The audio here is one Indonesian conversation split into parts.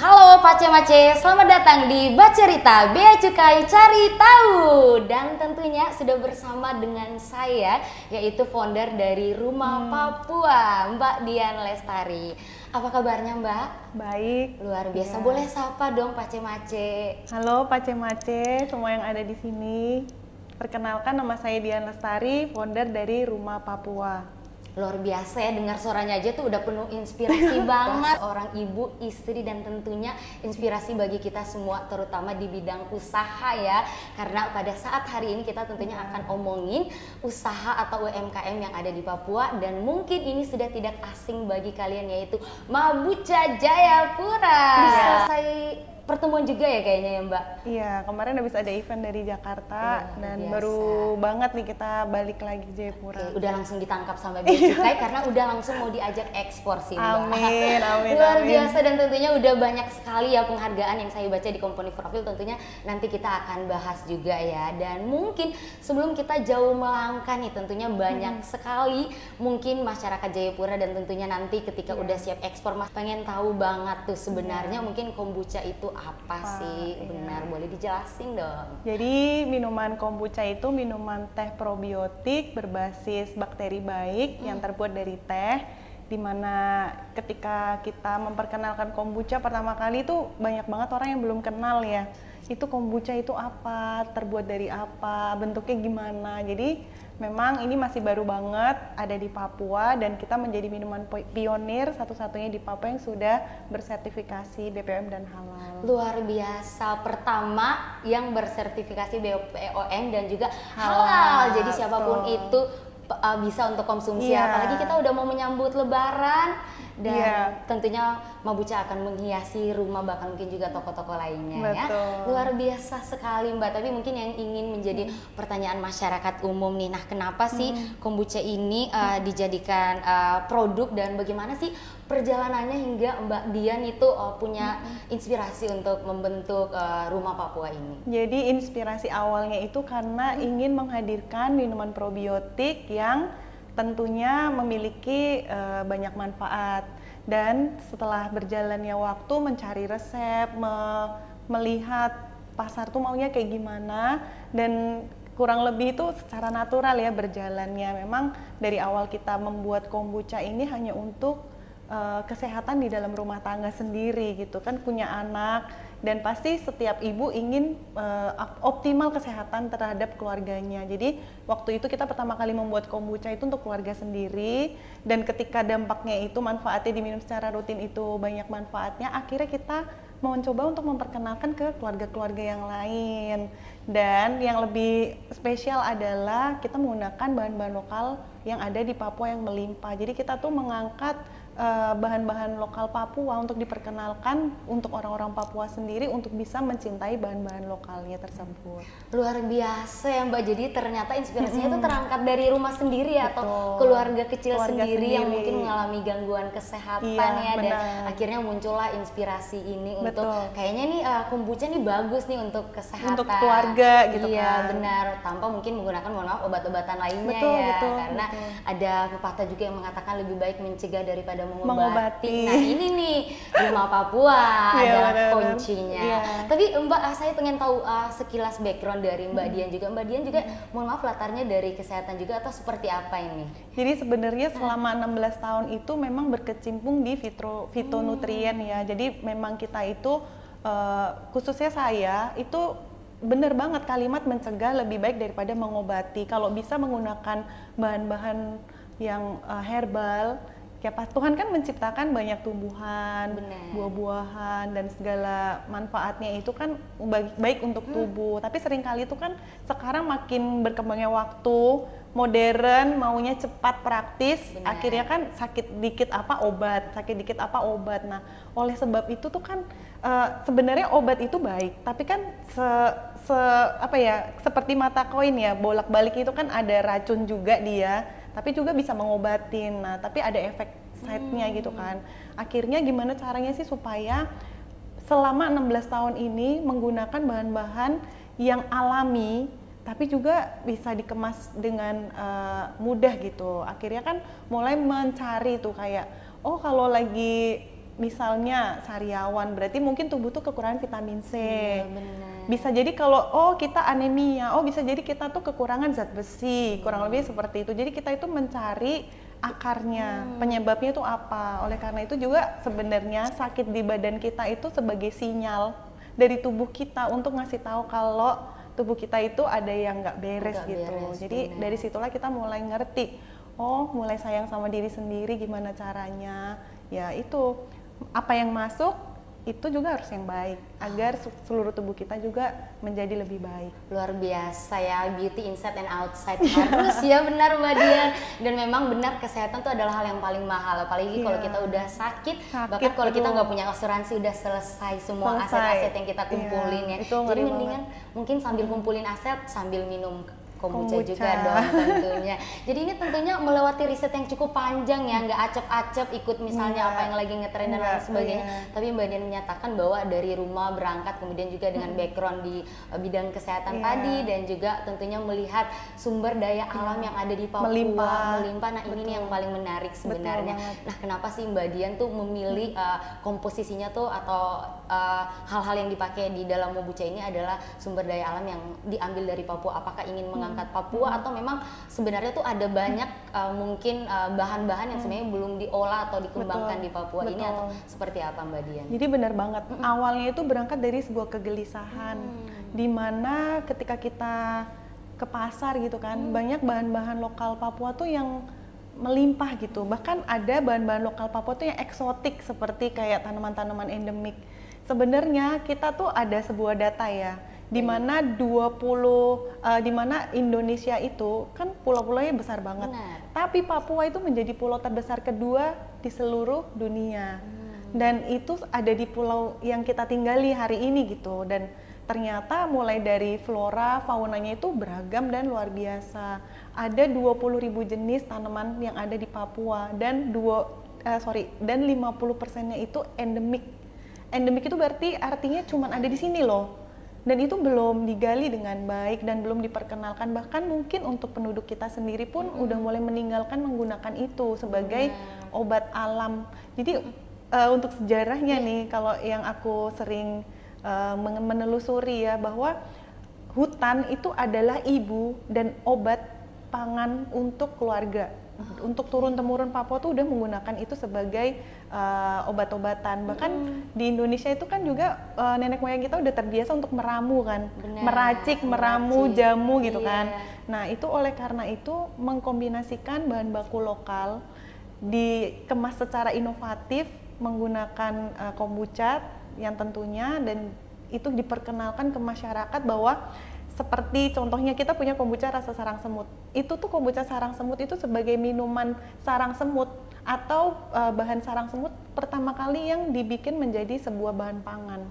Halo Pace-Mace, selamat datang di Bacerita Bea Cukai Cari Tahu. Dan tentunya sudah bersama dengan saya, yaitu founder dari Rumah Papua, Mbak Dian Lestari. Apa kabarnya Mbak? Baik. Luar biasa, Ya. boleh sapa dong Pace-Mace. Halo Pace-Mace, semua yang ada di sini. Perkenalkan, nama saya Dian Lestari, founder dari Rumah Papua. Luar biasa ya, dengar suaranya aja tuh udah penuh inspirasi banget. Seorang ibu, istri, dan tentunya inspirasi bagi kita semua, terutama di bidang usaha ya. Karena pada saat hari ini kita tentunya akan omongin usaha atau UMKM yang ada di Papua. Dan mungkin ini sudah tidak asing bagi kalian, yaitu Mabuca Jayapura. Selesai pertemuan juga ya kayaknya ya Mbak? Iya, kemarin habis ada event dari Jakarta dan baru banget nih kita balik lagi Jayapura. Udah langsung ditangkap sama Bea Cukai karena udah langsung mau diajak ekspor sih Mbak. Amin, amin, Luar amin. biasa, dan tentunya udah banyak sekali ya penghargaan yang saya baca di company profil, tentunya nanti kita akan bahas juga ya. Dan mungkin sebelum kita jauh melangkah nih, tentunya banyak sekali mungkin masyarakat Jayapura dan tentunya nanti ketika udah siap ekspor Mas pengen tahu banget tuh sebenarnya mungkin kombucha itu apa sih? Benar, boleh dijelasin dong. Jadi minuman kombucha itu minuman teh probiotik berbasis bakteri baik yang terbuat dari teh, dimana ketika kita memperkenalkan kombucha pertama kali itu banyak banget orang yang belum kenal ya. Itu kombucha itu apa, terbuat dari apa, bentuknya gimana. Jadi memang ini masih baru banget ada di Papua dan kita menjadi minuman pionir satu-satunya di Papua yang sudah bersertifikasi BPOM dan halal. Luar biasa, pertama yang bersertifikasi BPOM dan juga halal. Jadi siapapun itu bisa untuk konsumsi. Apalagi kita udah mau menyambut Lebaran dan tentunya Mabuca akan menghiasi rumah, bahkan mungkin juga toko-toko lainnya ya. Luar biasa sekali Mbak. Tapi mungkin yang ingin menjadi pertanyaan masyarakat umum nih, nah kenapa sih kombucha ini dijadikan produk dan bagaimana sih perjalanannya hingga Mbak Dian itu punya inspirasi untuk membentuk Rumah Papua ini? Jadi inspirasi awalnya itu karena ingin menghadirkan minuman probiotik yang tentunya memiliki banyak manfaat. Dan setelah berjalannya waktu mencari resep, melihat pasar tuh maunya kayak gimana, dan kurang lebih itu secara natural ya berjalannya. Memang dari awal kita membuat kombucha ini hanya untuk kesehatan di dalam rumah tangga sendiri gitu kan, punya anak, dan pasti setiap ibu ingin optimal kesehatan terhadap keluarganya. Jadi waktu itu kita pertama kali membuat kombucha itu untuk keluarga sendiri, dan ketika dampaknya itu manfaatnya diminum secara rutin itu banyak manfaatnya, akhirnya kita mau mencoba untuk memperkenalkan ke keluarga-keluarga yang lain. Dan yang lebih spesial adalah kita menggunakan bahan-bahan lokal yang ada di Papua yang melimpah. Jadi kita tuh mengangkat bahan-bahan lokal Papua untuk diperkenalkan untuk orang-orang Papua sendiri untuk bisa mencintai bahan-bahan lokalnya tersebut. Luar biasa ya Mbak, jadi ternyata inspirasinya itu terangkat dari rumah sendiri ya, atau keluarga kecil sendiri yang mungkin mengalami gangguan kesehatan ya, dan akhirnya muncullah inspirasi ini untuk kayaknya nih kombucha nih bagus nih untuk kesehatan. Untuk keluarga gitu kan. Iya benar, tanpa mungkin menggunakan obat-obatan lainnya karena ada pepatah juga yang mengatakan lebih baik mencegah daripada mengobati. Nah ini nih Rumah Papua adalah kuncinya. Tapi Mbak, saya pengen tahu sekilas background dari Mbak Dian juga. Mbak Dian juga mohon maaf latarnya dari kesehatan juga atau seperti apa ini? Jadi sebenarnya selama 16 tahun itu memang berkecimpung di fitonutrien ya. Jadi memang kita itu khususnya saya itu benar banget kalimat mencegah lebih baik daripada mengobati. Kalau bisa menggunakan bahan-bahan yang herbal, ya Tuhan kan menciptakan banyak tumbuhan, buah-buahan, dan segala manfaatnya itu kan baik untuk tubuh. Tapi seringkali itu kan sekarang makin berkembangnya waktu, modern, maunya cepat, praktis, akhirnya kan sakit dikit apa obat. Nah, oleh sebab itu tuh kan sebenarnya obat itu baik, tapi kan seperti mata koin ya, bolak-balik itu kan ada racun juga dia, tapi juga bisa mengobatin. Nah, tapi ada efek side-nya gitu kan. Akhirnya gimana caranya sih supaya selama 16 tahun ini menggunakan bahan-bahan yang alami tapi juga bisa dikemas dengan mudah gitu. Akhirnya kan mulai mencari tuh kayak, oh kalau lagi misalnya sariawan, berarti mungkin tubuh tuh kekurangan vitamin C. Iya, benar. Bisa jadi kalau kita anemia, bisa jadi kita tuh kekurangan zat besi, kurang lebih seperti itu. Jadi kita itu mencari akarnya, penyebabnya itu apa. Oleh karena itu juga sebenarnya sakit di badan kita itu sebagai sinyal dari tubuh kita untuk ngasih tahu kalau tubuh kita itu ada yang nggak beres gitu. Jadi dari situlah kita mulai ngerti, mulai sayang sama diri sendiri, gimana caranya. Ya itu, apa yang masuk itu juga harus yang baik agar seluruh tubuh kita juga menjadi lebih baik. Luar biasa ya, beauty inside and outside harus ya, benar Mbak Dian. Dan memang benar, kesehatan itu adalah hal yang paling mahal, apalagi kalau kita udah sakit bahkan kalau kita nggak punya asuransi udah selesai semua aset-aset yang kita kumpulin ya. Jadi mendingan mungkin sambil kumpulin aset sambil minum kombucha juga dong tentunya. Jadi ini tentunya melewati riset yang cukup panjang ya, nggak acep-acep ikut misalnya apa yang lagi ngetren dan lain sebagainya. Tapi Mbak Dian menyatakan bahwa dari rumah berangkat, kemudian juga dengan background di bidang kesehatan tadi, dan juga tentunya melihat sumber daya alam yang ada di Papua melimpah. Nah ini nih yang paling menarik sebenarnya. Nah kenapa sih Mbak Dian tuh memilih komposisinya tuh atau hal-hal yang dipakai di dalam kombucha ini adalah sumber daya alam yang diambil dari Papua? Apakah ingin mengangkat Papua atau memang sebenarnya tuh ada banyak mungkin bahan-bahan yang sebenarnya belum diolah atau dikembangkan di Papua ini, atau seperti apa Mbak Dian? Jadi benar banget, awalnya itu berangkat dari sebuah kegelisahan di mana ketika kita ke pasar gitu kan, banyak bahan-bahan lokal Papua tuh yang melimpah gitu. Bahkan ada bahan-bahan lokal Papua tuh yang eksotik seperti kayak tanaman-tanaman endemik. Sebenarnya kita tuh ada sebuah data ya, di mana di mana Indonesia itu kan pulau-pulaunya besar banget. Tapi Papua itu menjadi pulau terbesar kedua di seluruh dunia. Dan itu ada di pulau yang kita tinggali hari ini gitu. Dan ternyata mulai dari flora, faunanya itu beragam dan luar biasa. Ada 20.000 jenis tanaman yang ada di Papua dan 50%-nya itu endemik. Endemik itu berarti artinya cuma ada di sini loh. Dan itu belum digali dengan baik dan belum diperkenalkan, bahkan mungkin untuk penduduk kita sendiri pun udah mulai meninggalkan menggunakan itu sebagai obat alam. Jadi untuk sejarahnya nih, kalau yang aku sering menelusuri ya, bahwa hutan itu adalah ibu dan obat pangan untuk keluarga. Untuk turun-temurun Papua tuh udah menggunakan itu sebagai obat-obatan. Bahkan di Indonesia itu kan juga nenek moyang kita udah terbiasa untuk meramu kan, meracik, meramu, jamu gitu kan. Nah itu oleh karena itu mengkombinasikan bahan baku lokal, dikemas secara inovatif menggunakan kombucha yang tentunya, dan itu diperkenalkan ke masyarakat bahwa seperti contohnya kita punya kombucha rasa sarang semut. Itu tuh kombucha sarang semut itu sebagai minuman sarang semut atau bahan sarang semut pertama kali yang dibikin menjadi sebuah bahan pangan.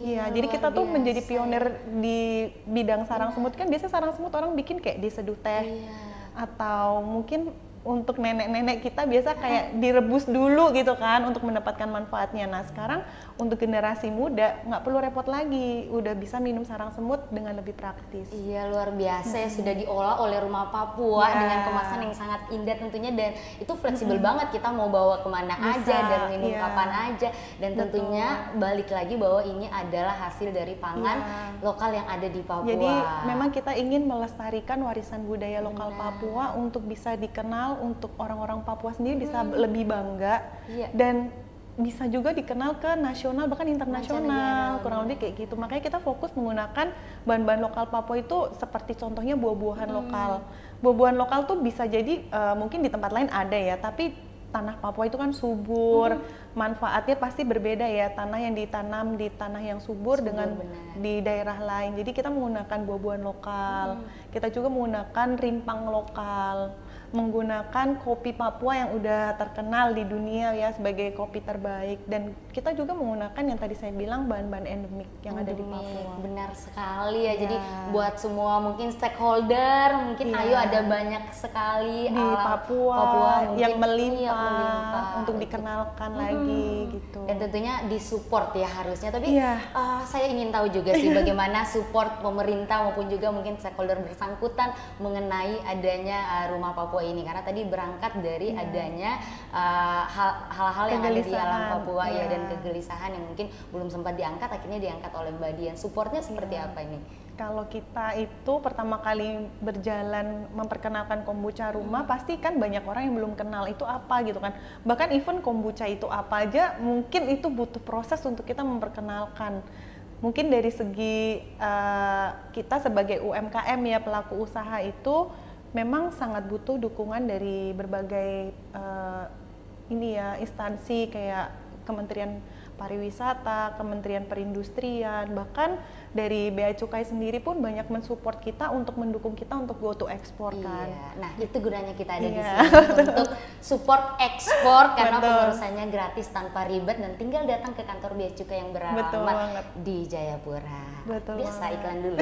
Iya, jadi kita tuh menjadi pionir di bidang sarang semut. Kan biasanya sarang semut orang bikin kayak diseduh teh, atau mungkin untuk nenek-nenek kita biasa kayak direbus dulu gitu kan untuk mendapatkan manfaatnya. Nah sekarang untuk generasi muda nggak perlu repot lagi, udah bisa minum sarang semut dengan lebih praktis. Iya, luar biasa ya, sudah diolah oleh Rumah Papua dengan kemasan yang sangat indah tentunya, dan itu fleksibel banget, kita mau bawa kemana aja dan minum kapan aja. Dan tentunya balik lagi bahwa ini adalah hasil dari pangan lokal yang ada di Papua. Jadi memang kita ingin melestarikan warisan budaya lokal Papua untuk bisa dikenal, untuk orang-orang Papua sendiri bisa lebih bangga, dan bisa juga dikenal ke nasional bahkan internasional, kurang lebih kayak gitu. Makanya kita fokus menggunakan bahan-bahan lokal Papua itu seperti contohnya buah-buahan lokal. Buah-buahan lokal tuh bisa jadi mungkin di tempat lain ada ya, tapi tanah Papua itu kan subur, manfaatnya pasti berbeda ya, tanah yang ditanam di tanah yang subur dengan di daerah lain. Jadi kita menggunakan buah-buahan lokal, kita juga menggunakan rimpang lokal, menggunakan kopi Papua yang udah terkenal di dunia ya sebagai kopi terbaik, dan kita juga menggunakan yang tadi saya bilang bahan-bahan endemik yang ada di Papua. Benar sekali ya. Jadi buat semua mungkin stakeholder mungkin ayo, ada banyak sekali di Papua yang melimpah untuk dikenalkan lagi gitu. Dan tentunya disupport ya harusnya. Tapi saya ingin tahu juga sih bagaimana support pemerintah maupun juga mungkin stakeholder bersangkutan mengenai adanya Rumah Papua Papua ini, karena tadi berangkat dari adanya hal-hal yang ada di alam Papua ya, dan kegelisahan yang mungkin belum sempat diangkat, akhirnya diangkat oleh Mbak Dian. Supportnya seperti apa ini? Kalau kita itu pertama kali berjalan memperkenalkan kombucha rumah, pasti kan banyak orang yang belum kenal itu apa gitu kan. Bahkan even kombucha itu apa aja, mungkin itu butuh proses untuk kita memperkenalkan. Mungkin dari segi kita sebagai UMKM ya, pelaku usaha itu memang sangat butuh dukungan dari berbagai instansi kayak Kementerian Pariwisata, Kementerian Perindustrian, bahkan dari Bea Cukai sendiri pun banyak mensupport kita untuk mendukung kita untuk go to ekspor kan. Nah itu gunanya kita ada di sini untuk support ekspor, karena pengurusannya gratis tanpa ribet dan tinggal datang ke kantor Bea Cukai yang beralamat di Jayapura. Biasa iklan dulu.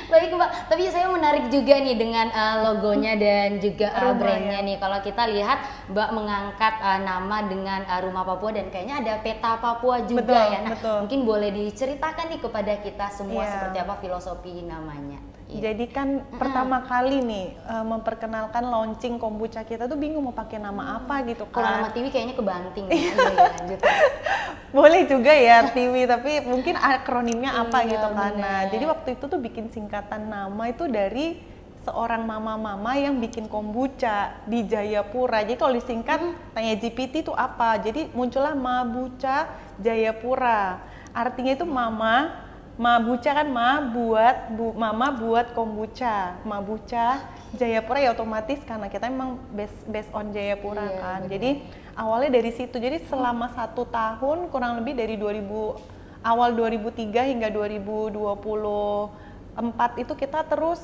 Baik Mbak, tapi saya menarik juga nih dengan logonya dan juga brandnya nih. Kalau kita lihat Mbak mengangkat nama dengan Rumah Papua dan kayaknya ada peta Papua juga ya. Nah, mungkin boleh diceritakan nih kepada kita semua seperti apa filosofi namanya. Jadi kan pertama kali nih memperkenalkan launching kombucha kita tuh bingung mau pakai nama apa gitu kan. Kalau nama TV kayaknya kebanting. Lanjut. Boleh juga ya TV, tapi mungkin akronimnya apa gitu kan. Nah, jadi waktu itu tuh bikin singkatan nama itu dari seorang mama-mama yang bikin kombucha di Jayapura. Jadi kalau disingkat tanya GPT itu apa, jadi muncullah Mabucha Jayapura. Artinya itu mama, Mabucha kan mama buat kombucha, Mabucha Jayapura ya otomatis karena kita memang based on Jayapura kan. Jadi awalnya dari situ. Jadi selama 1 tahun kurang lebih dari awal 2003 hingga 2024 itu kita terus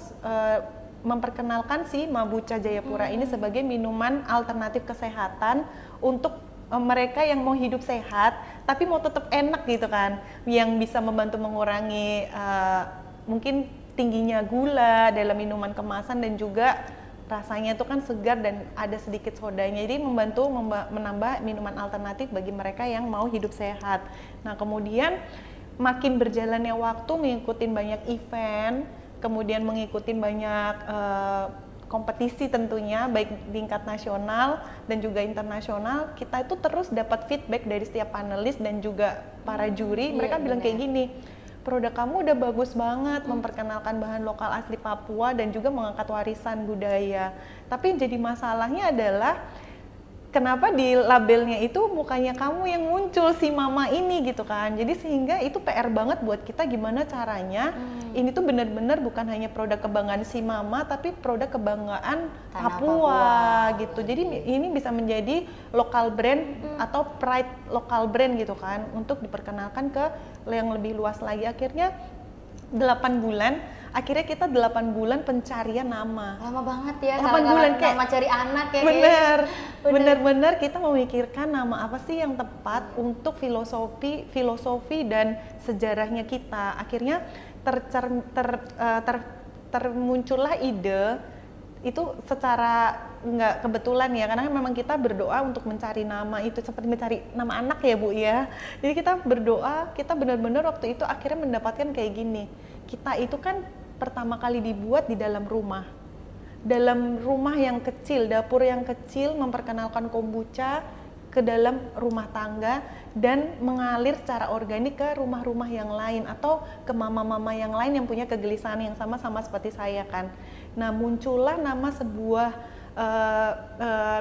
memperkenalkan si Mabucha Jayapura ini sebagai minuman alternatif kesehatan untuk mereka yang mau hidup sehat tapi mau tetap enak gitu kan, yang bisa membantu mengurangi mungkin tingginya gula dalam minuman kemasan dan juga rasanya itu kan segar dan ada sedikit sodanya, jadi membantu menambah minuman alternatif bagi mereka yang mau hidup sehat. Nah kemudian makin berjalannya waktu mengikuti banyak event, kemudian mengikuti banyak kompetisi tentunya baik tingkat nasional dan juga internasional, kita itu terus dapat feedback dari setiap panelis dan juga para juri. Mereka bilang kayak gini, produk kamu udah bagus banget memperkenalkan bahan lokal asli Papua dan juga mengangkat warisan budaya. Tapi yang jadi masalahnya adalah kenapa di labelnya itu mukanya kamu yang muncul si mama ini gitu kan. Jadi sehingga itu PR banget buat kita gimana caranya ini tuh benar-benar bukan hanya produk kebanggaan si mama tapi produk kebanggaan Papua gitu. Jadi ini bisa menjadi lokal brand atau pride lokal brand gitu kan untuk diperkenalkan ke yang lebih luas lagi. Akhirnya 8 bulan, akhirnya kita 8 bulan pencarian nama. Lama banget ya, 8 bulan kayak nama cari anak ya. Bener-bener kita memikirkan nama apa sih yang tepat untuk filosofi dan sejarahnya kita. Akhirnya termuncullah ide itu secara nggak kebetulan ya, karena memang kita berdoa untuk mencari nama itu seperti mencari nama anak ya Bu ya. Jadi kita berdoa, kita benar-benar waktu itu akhirnya mendapatkan kayak gini. Kita itu kan pertama kali dibuat di dalam rumah yang kecil, dapur yang kecil, memperkenalkan kombucha ke dalam rumah tangga dan mengalir secara organik ke rumah-rumah yang lain atau ke mama-mama yang lain yang punya kegelisahan yang sama seperti saya kan. Nah muncullah nama sebuah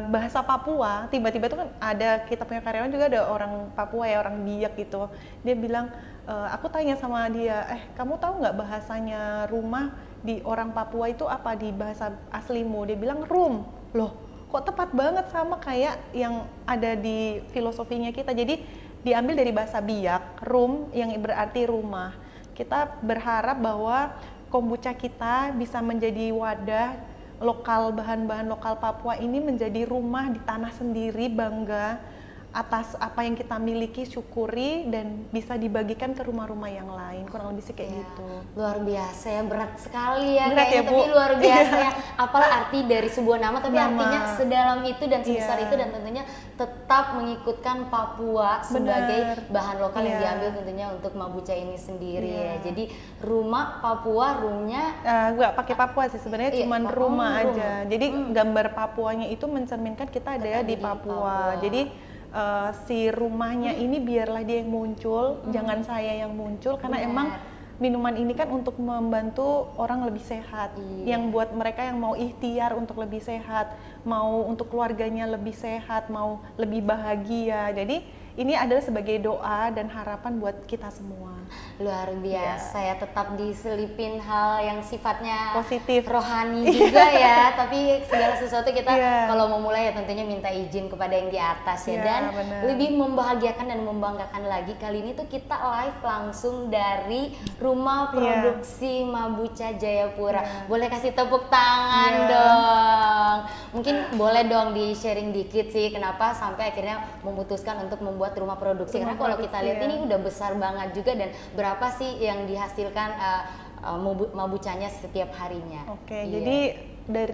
bahasa Papua. Tiba-tiba itu kan ada, kita punya karyawan juga ada orang Papua ya, orang Biak gitu. Dia bilang, aku tanya sama dia, kamu tahu nggak bahasanya rumah di orang Papua itu apa di bahasa aslimu? Dia bilang room. Loh, kok tepat banget sama kayak yang ada di filosofinya kita. Jadi diambil dari bahasa Biak, room yang berarti rumah. Kita berharap bahwa kombucha kita bisa menjadi wadah lokal, bahan-bahan lokal Papua ini menjadi rumah di tanah sendiri, bangga atas apa yang kita miliki, syukuri dan bisa dibagikan ke rumah-rumah yang lain, kurang lebih sih kayak gitu. Luar biasa ya, berat sekali ya berat kayaknya, ya, Bu? tapi luar biasa ya. Apalah arti dari sebuah nama, tapi Nama. artinya sedalam itu dan sebesar Iya. itu, dan tentunya tetap mengikutkan Papua sebagai bahan lokal yang Iya. diambil tentunya untuk Mabucha ini sendiri Iya. ya. Jadi rumah Papua, roomnya Nggak pakai Papua sih sebenarnya, Iya, cuman oh, rumah rumah. aja. Jadi gambar Papuanya itu mencerminkan kita ada di Papua. Jadi si rumahnya ini biarlah dia yang muncul, jangan saya yang muncul, karena Benar. emang minuman ini kan untuk membantu orang lebih sehat. Iya. Yang buat mereka yang mau ikhtiar untuk lebih sehat, mau untuk keluarganya lebih sehat, mau lebih bahagia. Jadi ini adalah sebagai doa dan harapan buat kita semua. luar biasa ya, tetap diselipin hal yang sifatnya Positif. rohani juga ya, tapi segala sesuatu kita Iya. kalau mau mulai ya tentunya minta izin kepada yang di atas ya. Iya, Dan benar. lebih membahagiakan dan membanggakan lagi, kali ini tuh kita live langsung dari rumah produksi Mabucha Jayapura. Boleh kasih tepuk tangan dong, mungkin boleh dong di sharing dikit sih kenapa sampai akhirnya memutuskan untuk membuat rumah produksi, karena kalau kita lihat ini udah besar banget juga, dan berapa sih yang dihasilkan Mabuchanya setiap harinya. Oke, jadi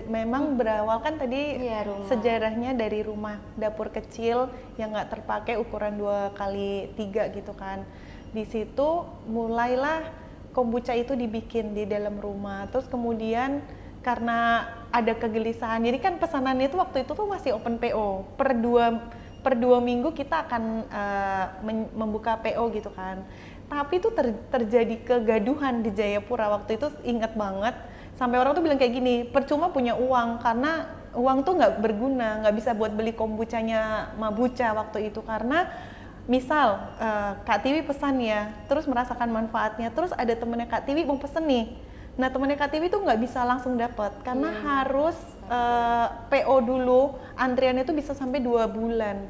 memang berawal kan tadi rumah. sejarahnya dari rumah dapur kecil yang nggak terpakai, ukuran 2x3 gitu kan. Di situ mulailah kombucha itu dibikin di dalam rumah. Terus kemudian karena ada kegelisahan, jadi kan pesanannya itu waktu itu tuh masih open PO. Per dua minggu kita akan membuka PO gitu kan. Tapi itu terjadi kegaduhan di Jayapura waktu itu, ingat banget. Sampai orang tuh bilang kayak gini, percuma punya uang karena uang tuh nggak berguna, nggak bisa buat beli kombuchanya Mabucha waktu itu, karena misal Kak Tiwi pesan ya, terus merasakan manfaatnya, terus ada temennya Kak Tiwi mau pesen nih. Nah temennya Kak Tiwi tuh nggak bisa langsung dapat karena harus PO dulu, antriannya tuh bisa sampai 2 bulan.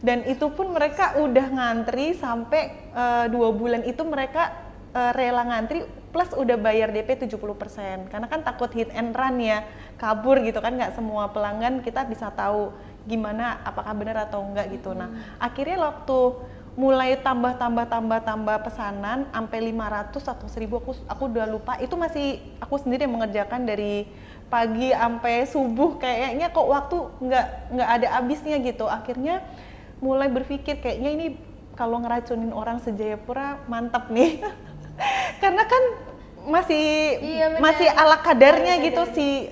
Dan itu pun mereka udah ngantri sampai 2 bulan itu mereka rela ngantri, plus udah bayar DP 70%. Karena kan takut hit and run ya, kabur gitu kan, nggak semua pelanggan kita bisa tahu gimana apakah benar atau enggak gitu. Nah akhirnya waktu mulai tambah pesanan sampai 500 atau 1000, aku udah lupa, itu masih aku sendiri yang mengerjakan dari pagi sampai subuh, kayaknya kok waktu nggak ada habisnya gitu. Akhirnya mulai berpikir kayaknya ini kalau ngeracunin orang se-Jayapura mantap nih. Karena kan masih ala kadarnya gitu si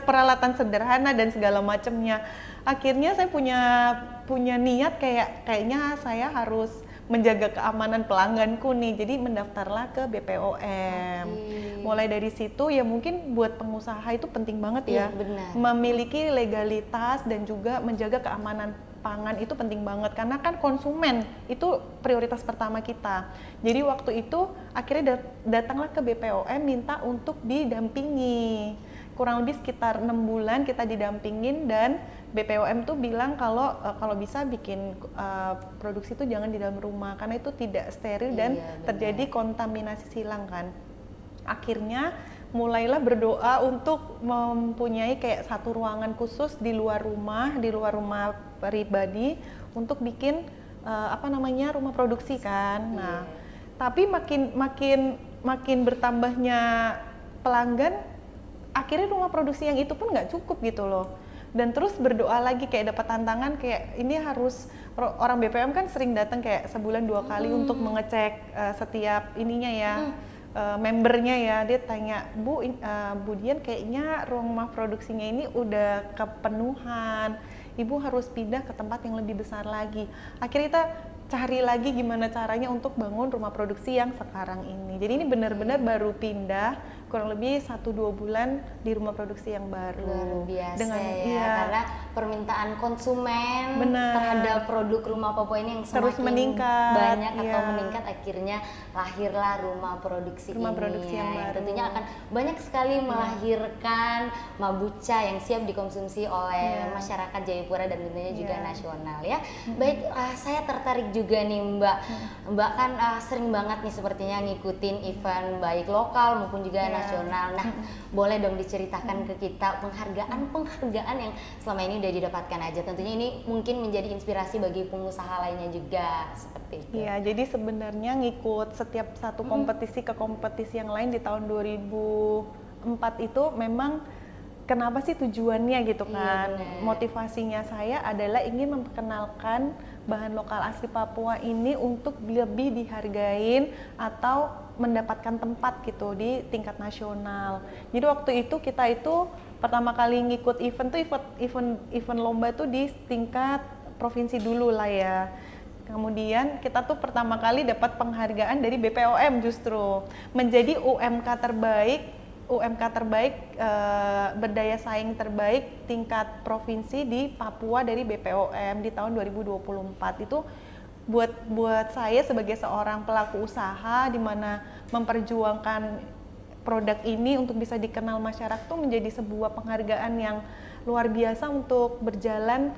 peralatan sederhana dan segala macamnya. Akhirnya saya punya niat kayaknya saya harus menjaga keamanan pelangganku nih, jadi mendaftarlah ke BPOM. Mulai dari situ ya mungkin buat pengusaha itu penting banget ya, memiliki legalitas dan juga menjaga keamanan pangan itu penting banget, karena kan konsumen itu prioritas pertama kita. Jadi waktu itu akhirnya datanglah ke BPOM minta untuk didampingi. Kurang lebih sekitar 6 bulan kita didampingin, dan BPOM tuh bilang kalau bisa bikin produksi itu jangan di dalam rumah karena itu tidak steril dan terjadi kontaminasi silang kan. Akhirnya mulailah berdoa untuk mempunyai kayak satu ruangan khusus di luar rumah pribadi untuk bikin rumah produksi kan. Nah, tapi makin bertambahnya pelanggan, akhirnya rumah produksi yang itu pun nggak cukup gitu loh. Dan terus berdoa lagi, kayak dapat tantangan kayak ini harus, orang BPOM kan sering datang kayak sebulan 2 kali untuk mengecek setiap ininya ya, membernya ya. Dia tanya, Bu Dian kayaknya rumah produksinya ini udah kepenuhan, Ibu harus pindah ke tempat yang lebih besar lagi. Akhirnya kita cari lagi gimana caranya untuk bangun rumah produksi yang sekarang ini. Jadi ini benar-benar baru pindah kurang lebih 1-2 bulan di rumah produksi yang baru. Luar biasa karena permintaan konsumen terhadap produk rumah Papua ini yang terus semakin meningkat, banyak atau meningkat, akhirnya lahirlah rumah produksi yang baru. Tentunya akan banyak sekali melahirkan Mabucha yang siap dikonsumsi oleh masyarakat Jayapura dan tentunya juga nasional ya. Baik, saya tertarik juga nih Mbak kan sering banget nih sepertinya ngikutin event baik lokal maupun juga nasional. Nah, boleh dong diceritakan ke kita penghargaan yang selama ini mudah didapatkan aja. Tentunya ini mungkin menjadi inspirasi bagi pengusaha lainnya juga seperti itu. Iya, jadi sebenarnya ngikut setiap satu kompetisi ke kompetisi yang lain di tahun 2004 itu memang kenapa sih tujuannya gitu kan? Iya, Motivasinya saya adalah ingin memperkenalkan bahan lokal asli Papua ini untuk lebih dihargain atau mendapatkan tempat gitu di tingkat nasional. Jadi waktu itu kita itu pertama kali ngikut event tuh event lomba tuh di tingkat provinsi dulu lah ya. Kemudian kita tuh pertama kali dapat penghargaan dari BPOM justru menjadi UMK terbaik berdaya saing terbaik tingkat provinsi di Papua dari BPOM di tahun 2024. Itu buat saya sebagai seorang pelaku usaha di mana memperjuangkan produk ini untuk bisa dikenal masyarakat tuh menjadi sebuah penghargaan yang luar biasa untuk berjalan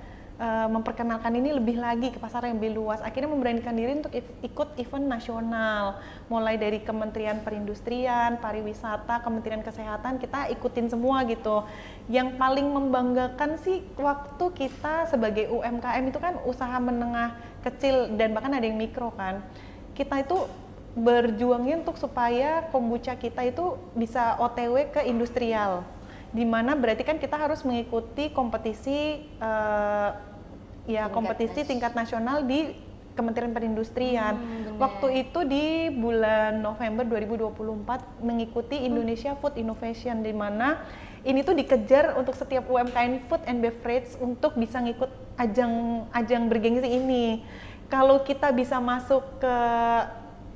memperkenalkan ini lebih lagi ke pasar yang lebih luas. Akhirnya memberanikan diri untuk ikut event nasional, mulai dari Kementerian Perindustrian, Pariwisata, Kementerian Kesehatan, kita ikutin semua gitu. Yang paling membanggakan sih waktu kita sebagai UMKM itu kan usaha menengah kecil dan bahkan ada yang mikro kan. Kita itu berjuangnya untuk supaya kombucha kita itu bisa OTW ke industrial. Dimana berarti kan kita harus mengikuti kompetisi kompetisi tingkat nasional di Kementerian Perindustrian. Waktu itu di bulan November 2024 mengikuti Indonesia Food Innovation, di mana ini tuh dikejar untuk setiap UMKM food and beverage untuk bisa ngikut ajang bergengsi ini. Kalau kita bisa masuk ke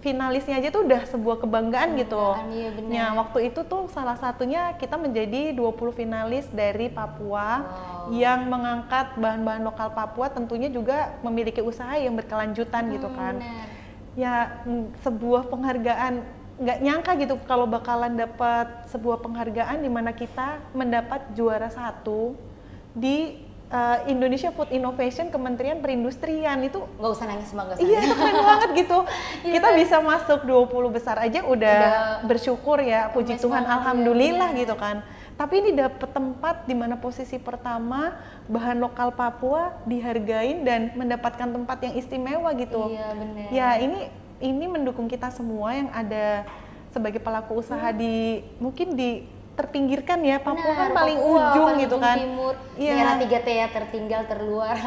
finalisnya aja tuh udah sebuah kebanggaan gitu. Iya, benar. Nah, waktu itu tuh salah satunya kita menjadi 20 finalis dari Papua yang mengangkat bahan-bahan lokal Papua, tentunya juga memiliki usaha yang berkelanjutan gitu kan. Benar. Ya, sebuah penghargaan, nggak nyangka gitu kalau bakalan dapat sebuah penghargaan di mana kita mendapat juara 1 di Indonesia Food Innovation Kementerian Perindustrian. Itu Nggak usah nangis, Mbak. iya, itu keren banget gitu. Iya, Kita bisa masuk 20 besar aja udah bersyukur ya, puji Tuhan, alhamdulillah gitu kan. Tapi ini dapet tempat di mana posisi pertama, bahan lokal Papua dihargain dan mendapatkan tempat yang istimewa gitu. Iya, benar. Ya, ini mendukung kita semua yang ada sebagai pelaku usaha di mungkin di terpinggirkan ya, Papua kan paling ujung gitu kan. Timur, Iya. daerah 3T ya, tertinggal, terluar.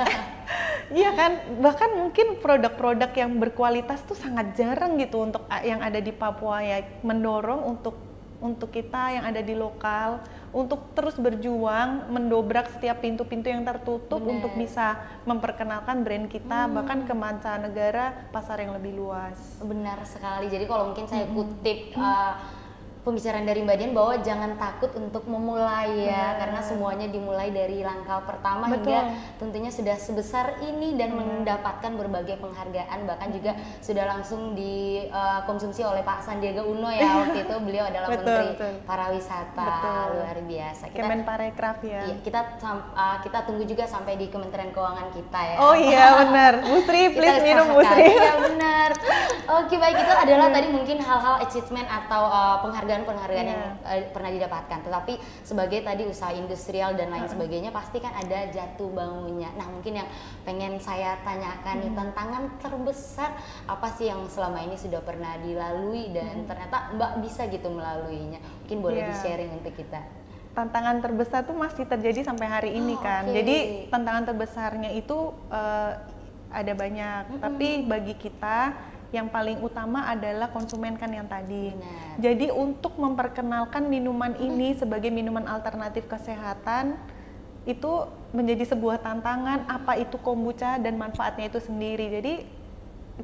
Iya kan, bahkan mungkin produk-produk yang berkualitas tuh sangat jarang gitu untuk yang ada di Papua ya, mendorong untuk kita yang ada di lokal untuk terus berjuang mendobrak setiap pintu-pintu yang tertutup untuk bisa memperkenalkan brand kita bahkan ke mancanegara, pasar yang lebih luas. Benar sekali. Jadi kalau mungkin saya kutip pembicaraan dari Mbak Dian bahwa jangan takut untuk memulai ya, karena semuanya dimulai dari langkah pertama hingga tentunya sudah sebesar ini dan mendapatkan berbagai penghargaan, bahkan juga sudah langsung dikonsumsi oleh Pak Sandiaga Uno ya. Waktu itu beliau adalah Menteri Pariwisata. Luar biasa. Kemenparekraf ya. Iya, kita tunggu juga sampai di Kementerian Keuangan kita ya. Oh iya benar, Musri please minum Musri. Iya benar. Oke, baik, itu adalah tadi mungkin hal-hal achievement atau penghargaan yang pernah didapatkan. Tetapi sebagai tadi usaha industrial dan lain sebagainya pasti kan ada jatuh bangunnya. Nah, mungkin yang pengen saya tanyakan nih, tantangan terbesar apa sih yang selama ini sudah pernah dilalui dan ternyata Mbak bisa gitu melaluinya? Mungkin boleh di-sharing untuk kita. Tantangan terbesar tuh masih terjadi sampai hari ini kan. Jadi tantangan terbesarnya itu ada banyak, tapi bagi kita yang paling utama adalah konsumen kan yang tadi. Benar. Jadi untuk memperkenalkan minuman ini sebagai minuman alternatif kesehatan itu menjadi sebuah tantangan, apa itu kombucha dan manfaatnya itu sendiri. Jadi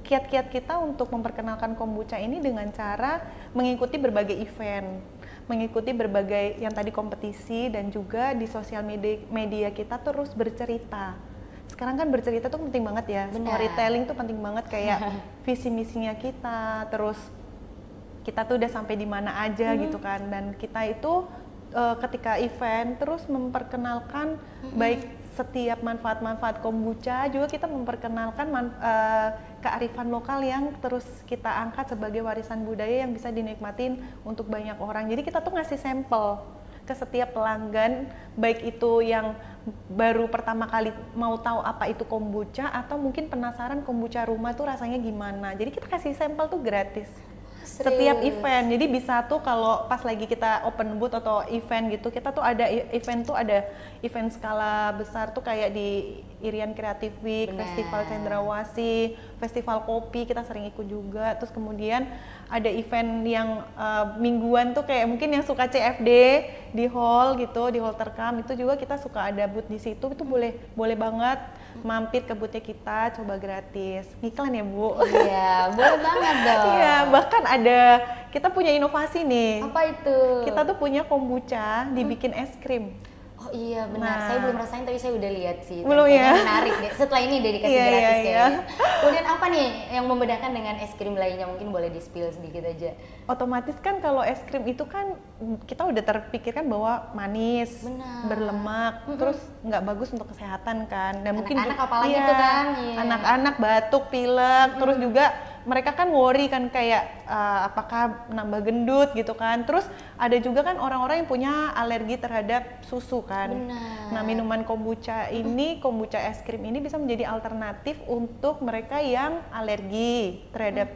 kiat-kiat kita untuk memperkenalkan kombucha ini dengan cara mengikuti berbagai event, mengikuti berbagai yang tadi kompetisi, dan juga di sosial media kita terus bercerita. Sekarang kan bercerita tuh penting banget ya. Benar. Storytelling tuh penting banget, kayak visi misinya kita, terus kita tuh udah sampai di mana aja gitu kan. Dan kita itu ketika event terus memperkenalkan baik setiap manfaat-manfaat kombucha, juga kita memperkenalkan kearifan lokal yang terus kita angkat sebagai warisan budaya yang bisa dinikmatin untuk banyak orang. Jadi kita tuh ngasih sampel ke setiap pelanggan, baik itu yang baru pertama kali mau tahu apa itu kombucha atau mungkin penasaran kombucha rumah tuh rasanya gimana. Jadi kita kasih sampel tuh gratis. Setiap event, jadi bisa tuh kalau pas lagi kita open booth atau event gitu, kita tuh ada event tuh ada event skala besar tuh kayak di Irian Creative Week, Festival Cendrawasih, Festival Kopi kita sering ikut juga. Terus kemudian ada event yang mingguan tuh kayak mungkin yang suka CFD di hall gitu, di hall Terkam itu juga kita suka ada booth di situ, itu boleh banget mampir ke boothnya kita, coba gratis. Iklan ya Bu? Iya, boleh banget dong. Iya, bahkan kita punya inovasi nih. Apa itu? Kita tuh punya kombucha dibikin es krim. Oh iya benar, Nah. saya belum rasain tapi saya udah lihat sih. Belum Kayaknya ya? menarik deh. Setelah ini udah dikasih Iya, gratis iya, kayaknya. iya. Kemudian apa nih yang membedakan dengan es krim lainnya? Mungkin boleh di-spill sedikit aja. Otomatis kan kalau es krim itu kan kita udah terpikirkan bahwa manis, Benar. berlemak, terus nggak bagus untuk kesehatan kan. Dan mungkin Anak-anak apalagi tuh kan, iya. Anak-anak batuk, pilek, terus juga mereka kan worry kan kayak apakah nambah gendut gitu kan. Terus ada juga kan orang-orang yang punya alergi terhadap susu kan. Benar. Nah, minuman kombucha ini, kombucha es krim ini bisa menjadi alternatif untuk mereka yang alergi terhadap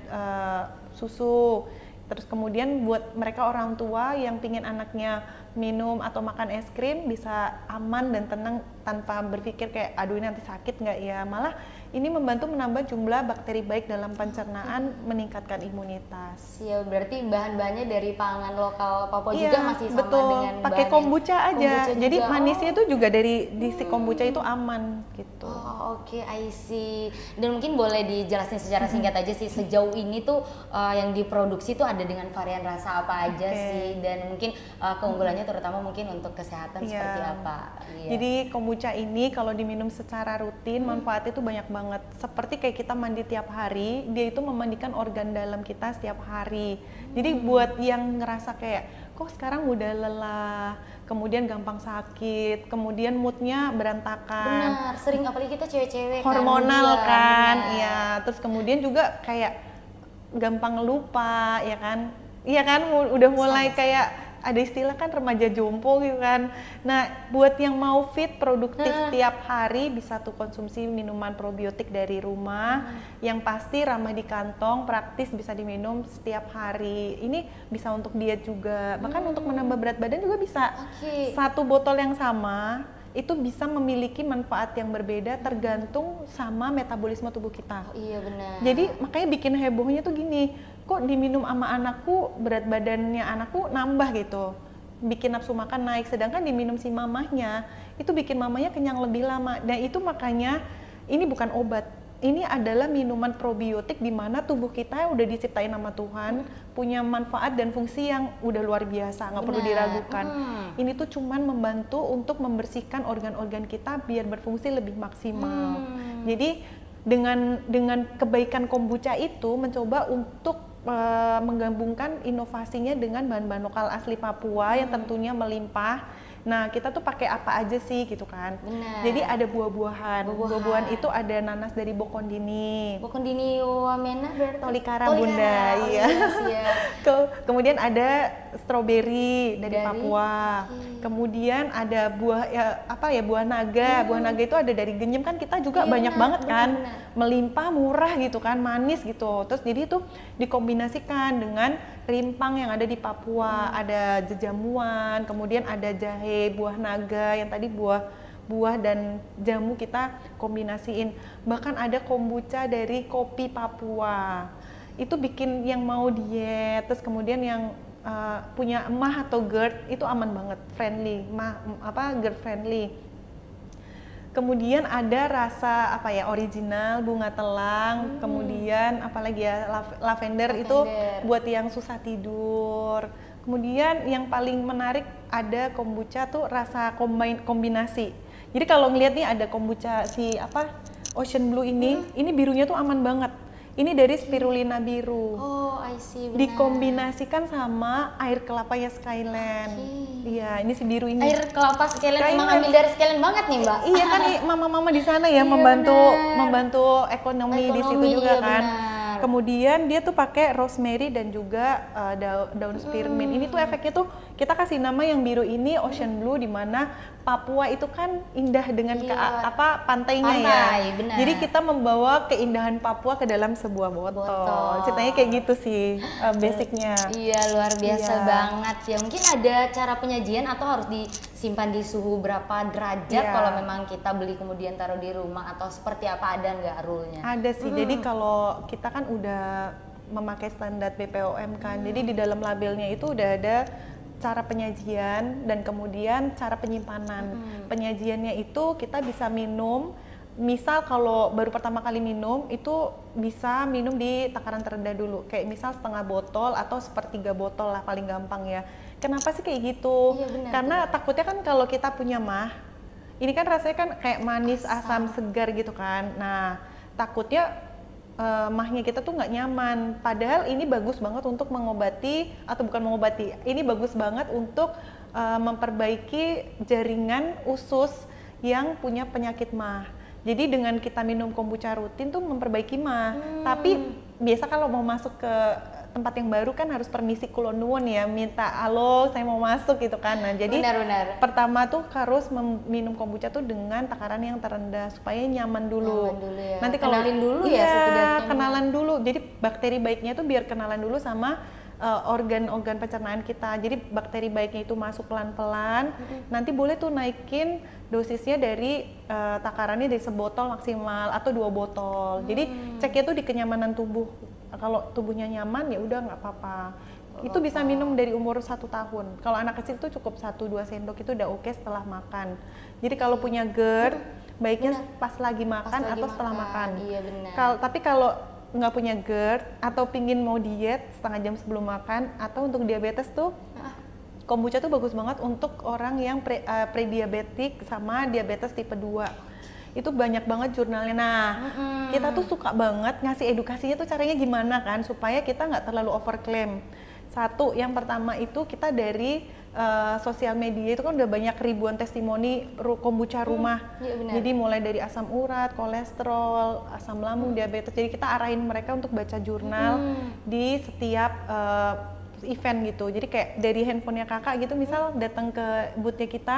susu. Terus kemudian buat mereka orang tua yang pingin anaknya minum atau makan es krim bisa aman dan tenang tanpa berpikir kayak aduh ini nanti sakit nggak ya, malah ini membantu menambah jumlah bakteri baik dalam pencernaan, meningkatkan imunitas. Iya, berarti bahan-bahannya dari pangan lokal Papua Iya, juga masih sama betul. dengan Pakai bahan kombucha aja. kombucha Jadi juga. manisnya itu juga dari di si kombucha itu aman gitu. Oh, oke, I see. Dan mungkin boleh dijelasin secara singkat aja sih sejauh ini tuh yang diproduksi tuh ada dengan varian rasa apa aja Oke. sih, dan mungkin keunggulannya terutama mungkin untuk kesehatan Iya. seperti apa. Iya. Jadi kombucha ini kalau diminum secara rutin manfaatnya itu banyak banget. Seperti kayak kita mandi tiap hari, dia itu memandikan organ dalam kita setiap hari. Jadi buat yang ngerasa kayak kok sekarang udah lelah, kemudian gampang sakit, kemudian moodnya berantakan, Benar, sering apalagi kita cewek-cewek hormonal kan, kan, benar. iya. Terus kemudian juga kayak gampang lupa, ya kan? Iya kan, udah mulai kayak ada istilah kan remaja jompo gitu kan. Nah, buat yang mau fit, produktif tiap hari bisa tuh konsumsi minuman probiotik dari rumah yang pasti ramah di kantong, praktis, bisa diminum setiap hari. Ini bisa untuk diet juga, bahkan untuk menambah berat badan juga bisa. Oke. Satu botol yang sama itu bisa memiliki manfaat yang berbeda tergantung sama metabolisme tubuh kita. Oh, iya benar. Jadi makanya bikin hebohnya tuh gini, kok diminum sama anakku berat badannya anakku nambah gitu, bikin nafsu makan naik, sedangkan diminum si mamahnya itu bikin mamanya kenyang lebih lama. Dan itu makanya ini bukan obat, ini adalah minuman probiotik di mana tubuh kita udah diciptain sama Tuhan, punya manfaat dan fungsi yang udah luar biasa, nggak perlu Benar. diragukan. Ini tuh cuman membantu untuk membersihkan organ-organ kita biar berfungsi lebih maksimal. Jadi dengan kebaikan kombucha itu mencoba untuk menggabungkan inovasinya dengan bahan-bahan lokal asli Papua yang tentunya melimpah. Nah, kita tuh pakai apa aja sih gitu kan. Benar. Jadi ada buah-buahan. Buah-buahan. Buah-buahan itu ada nanas dari Bokondini. Bokondini Wamena berarti Tolikara Bunda, Oh, iya. siap. Kemudian ada stroberi dari Dari? Papua. Oke. Kemudian ada buah buah naga. Buah naga itu ada dari Genyem kan, kita juga Iya, banyak benar, banget kan. benar. Melimpah, murah gitu kan, manis gitu. Terus jadi itu dikombinasikan dengan rimpang yang ada di Papua. Ada jejamuan, kemudian ada jahe, buah naga yang tadi buah dan jamu kita kombinasiin. Bahkan ada kombucha dari kopi Papua. Itu bikin yang mau diet, terus kemudian yang punya emah atau GERD itu aman banget, friendly, GERD friendly. Kemudian ada rasa original bunga telang, kemudian apalagi ya lavender itu buat yang susah tidur. Kemudian yang paling menarik ada kombucha tuh rasa kombinasi. Jadi kalau ngeliat nih ada kombucha Ocean Blue ini birunya tuh aman banget. Ini dari spirulina biru. Oh, I see, benar. Dikombinasikan sama air kelapanya Skyland. Iya, ini si biru ini. Air kelapa Skyland emang ambil dari Skyland banget nih, Mbak. Iya kan, mama-mama di sana ya Iya, membantu benar. membantu ekonomi di situ juga iya, kan. benar. Kemudian dia tuh pakai rosemary dan juga daun spearmint. Ini tuh efeknya tuh kita kasih nama yang biru ini ocean blue, di mana Papua itu kan indah dengan pantainya ya. Benar. Jadi kita membawa keindahan Papua ke dalam sebuah botol. Ceritanya kayak gitu sih basicnya. Iya, luar biasa banget ya. Mungkin ada cara penyajian atau harus disimpan di suhu berapa derajat kalau memang kita beli kemudian taruh di rumah, atau seperti apa, ada nggak rule-nya? Ada sih. Jadi kalau kita kan udah memakai standar BPOM kan. Jadi di dalam labelnya itu udah ada cara penyajian dan kemudian cara penyimpanan. Penyajiannya itu kita bisa minum, misal kalau baru pertama kali minum itu bisa minum di takaran terendah dulu, kayak misal setengah botol atau sepertiga botol lah paling gampang ya. Kenapa sih kayak gitu? Iya, benar, Karena takutnya kan kalau kita punya mah, ini kan rasanya kan kayak manis, asam, segar gitu kan. Nah, takutnya mahnya kita tuh nggak nyaman. Padahal ini bagus banget untuk mengobati, atau bukan mengobati, ini bagus banget untuk memperbaiki jaringan usus yang punya penyakit mah. Jadi dengan kita minum kombucha rutin tuh memperbaiki mah. Tapi biasa kalau mau masuk ke tempat yang baru kan harus permisi kulon nuwun ya, minta halo saya mau masuk gitu kan. Nah jadi pertama tuh harus minum kombucha tuh dengan takaran yang terendah supaya nyaman dulu. Ya. Nanti kalau kenalin dulu ya, kenalan dulu. Jadi bakteri baiknya tuh biar kenalan dulu sama organ-organ pencernaan kita. Jadi bakteri baiknya itu masuk pelan-pelan. Nanti boleh tuh naikin dosisnya dari takarannya dari sebotol maksimal atau 2 botol. Jadi ceknya tuh di kenyamanan tubuh. Kalau tubuhnya nyaman ya udah nggak apa-apa. Itu bisa minum dari umur 1 tahun. Kalau anak kecil tuh cukup 1-2 sendok itu udah oke setelah makan. Jadi kalau punya GERD baiknya pas lagi makan atau setelah makan. Iya benar. Tapi kalau nggak punya GERD atau pingin mau diet setengah jam sebelum makan, atau untuk diabetes tuh kombucha tuh bagus banget untuk orang yang pre-diabetik sama diabetes tipe 2. Itu banyak banget jurnalnya. Nah, kita tuh suka banget ngasih edukasinya tuh caranya gimana kan, supaya kita nggak terlalu overclaim. Satu, yang pertama itu kita dari sosial media itu kan udah banyak ribuan testimoni kombucha rumah. Jadi mulai dari asam urat, kolesterol, asam lambung, diabetes. Jadi kita arahin mereka untuk baca jurnal di setiap event gitu. Jadi kayak dari handphonenya kakak gitu, misal datang ke boothnya kita,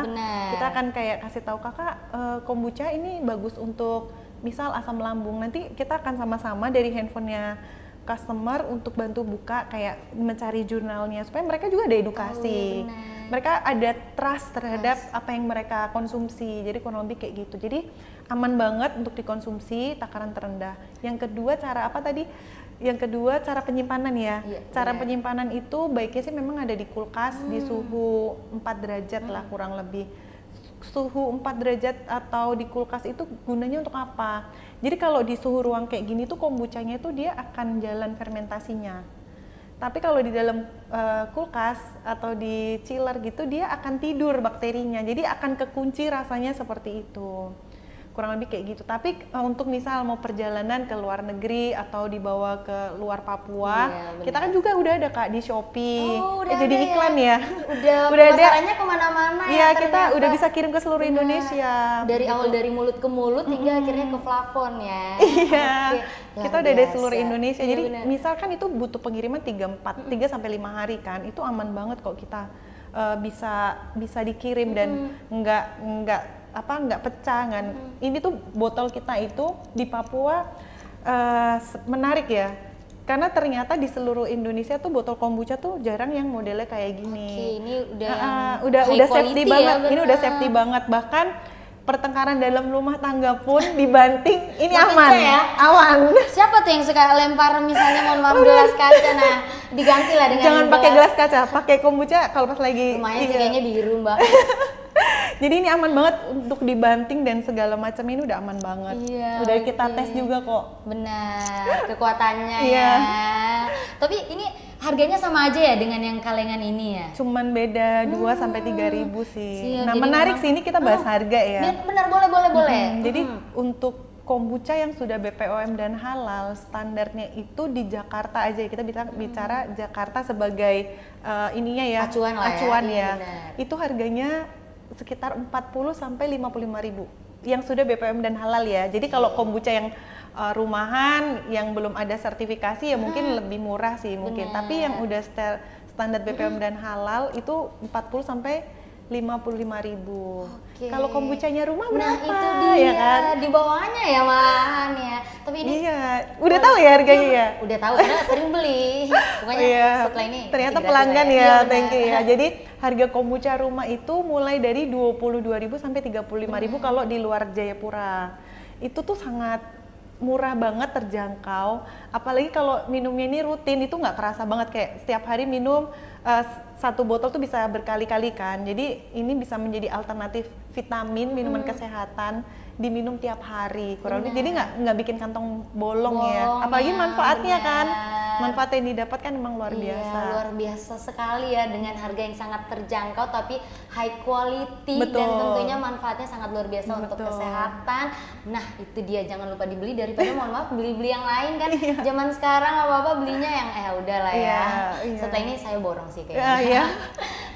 kita akan kayak kasih tahu kakak kombucha ini bagus untuk misal asam lambung. Nanti kita akan sama-sama dari handphonenya customer untuk bantu buka, kayak mencari jurnalnya supaya mereka juga ada edukasi. Mereka ada trust terhadap apa yang mereka konsumsi. Jadi kurang lebih kayak gitu. Jadi aman banget untuk dikonsumsi, takaran terendah. Yang kedua cara apa tadi? Yang kedua cara penyimpanan ya. Cara penyimpanan itu baiknya sih memang ada di kulkas di suhu 4 derajat lah kurang lebih. Suhu 4 derajat atau di kulkas itu gunanya untuk apa? Jadi kalau di suhu ruang kayak gini tuh kombuchanya itu dia akan jalan fermentasinya. Tapi kalau di dalam kulkas atau di chiller gitu dia akan tidur bakterinya. Jadi akan kekunci rasanya seperti itu. Kurang lebih kayak gitu. Tapi untuk misal mau perjalanan ke luar negeri atau dibawa ke luar Papua, kita kan juga udah ada Kak di Shopee. Jadi iklan ya. Udah ada kemana-mana ya. Iya, kita udah bisa kirim ke seluruh Indonesia. Dari awal dari mulut ke mulut hingga akhirnya ke plafon ya. Iya. Kita udah dari seluruh Indonesia. Jadi misalkan itu butuh pengiriman 3 sampai 5 hari kan. Itu aman banget kok kita bisa dikirim dan nggak pecah kan. Ini tuh botol kita itu di Papua menarik ya, karena ternyata di seluruh Indonesia tuh botol kombucha tuh jarang yang modelnya kayak gini. Ini udah safety banget. Ini udah safety banget, bahkan pertengkaran dalam rumah tangga pun dibanting ini aman ya. Aman. Siapa tuh yang suka lempar misalnya mohon maaf gelas kaca, nah diganti lah dengan jangan pakai gelas kaca, pakai kombucha kalau pas lagi lumayan sih kayaknya biru Mbak. Jadi ini aman banget untuk dibanting dan segala macam, ini udah aman banget. Udah kita tes juga kok. Benar, kekuatannya ya. Tapi ini harganya sama aja ya dengan yang kalengan ini ya? Cuman beda 2 sampai 3 ribu sih. Nah menarik sih, ini kita bahas harga ya. Benar, boleh. Jadi untuk kombucha yang sudah BPOM dan halal, standarnya itu di Jakarta aja. Kita bicara Jakarta sebagai ininya ya, acuan ya. Itu harganya sekitar 40 sampai 55 ribu yang sudah BPOM dan halal ya. Jadi kalau kombucha yang rumahan yang belum ada sertifikasi ya mungkin lebih murah sih mungkin. Bener. Tapi yang udah standar BPOM dan halal itu 40 sampai 55.000. Oke. Kalau kombuchanya rumah Nah berapa? itu dia, Ya kan? di bawahnya ya malahan ya. Tapi ini Iya, udah tahu ya harganya ya? udah tahu karena sering beli. Pokoknya Iya, setelah ini ternyata masih gratis pelanggan lah ya, Iya, benar. thank you ya. Jadi harga kombucha rumah itu mulai dari 22.000 sampai 35.000 kalau di luar Jayapura. Itu tuh sangat murah banget, terjangkau. Apalagi kalau minumnya ini rutin, itu nggak kerasa banget kayak setiap hari minum satu botol tuh bisa berkali-kali kan. Jadi ini bisa menjadi alternatif vitamin, minuman kesehatan diminum tiap hari. Kurang lebih jadi nggak bikin kantong bolong ya. Apalagi manfaatnya kan. Manfaat yang didapat kan emang luar biasa. Luar biasa sekali ya dengan harga yang sangat terjangkau tapi high quality Betul. dan tentunya manfaatnya sangat luar biasa untuk Betul. kesehatan. Nah itu dia, jangan lupa dibeli daripada mohon maaf beli-beli yang lain kan. Zaman sekarang apa-apa belinya yang udahlah ya. Iya. Setelah ini saya borong sih kayaknya. Iya.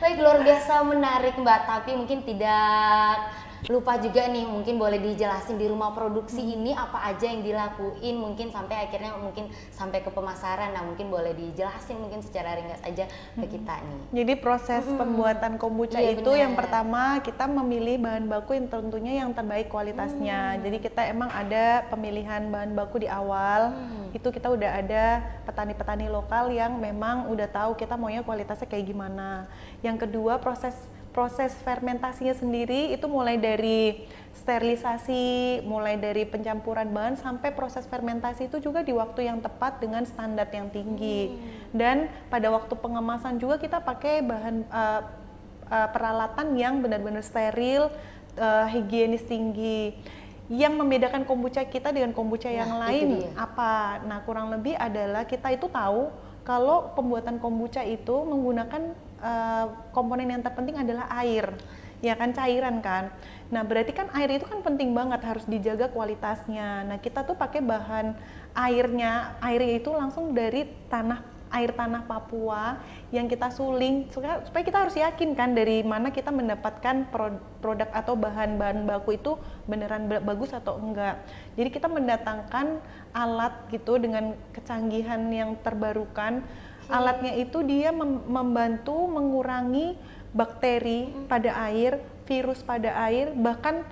Baik, luar biasa menarik Mbak, tapi mungkin tidak lupa juga nih, mungkin boleh dijelasin di rumah produksi ini apa aja yang dilakuin mungkin sampai akhirnya mungkin sampai ke pemasaran. Nah mungkin boleh dijelasin mungkin secara ringkas aja ke kita nih. Jadi proses pembuatan kombucha Iya, itu benar. yang pertama kita memilih bahan baku yang tentunya yang terbaik kualitasnya. Jadi kita emang ada pemilihan bahan baku di awal. Itu kita udah ada petani-petani lokal yang memang udah tahu kita maunya kualitasnya kayak gimana. Yang kedua proses fermentasinya sendiri itu mulai dari sterilisasi, mulai dari pencampuran bahan sampai proses fermentasi itu juga di waktu yang tepat dengan standar yang tinggi. Dan pada waktu pengemasan juga kita pakai bahan peralatan yang benar-benar steril, higienis tinggi. Yang membedakan kombucha kita dengan kombucha yang Nah, lain itu dia. apa? Nah, kurang lebih adalah kita itu tahu kalau pembuatan kombucha itu menggunakan komponen yang terpenting adalah air, ya kan, cairan kan. Nah berarti kan air itu kan penting banget, harus dijaga kualitasnya. Nah kita tuh pakai bahan airnya itu langsung dari air tanah Papua yang kita suling supaya kita harus yakin kan dari mana kita mendapatkan produk atau bahan-bahan baku itu beneran bagus atau enggak. Jadi kita mendatangkan alat gitu dengan kecanggihan yang terbarukan. Alatnya itu dia membantu mengurangi bakteri pada air, virus pada air, bahkan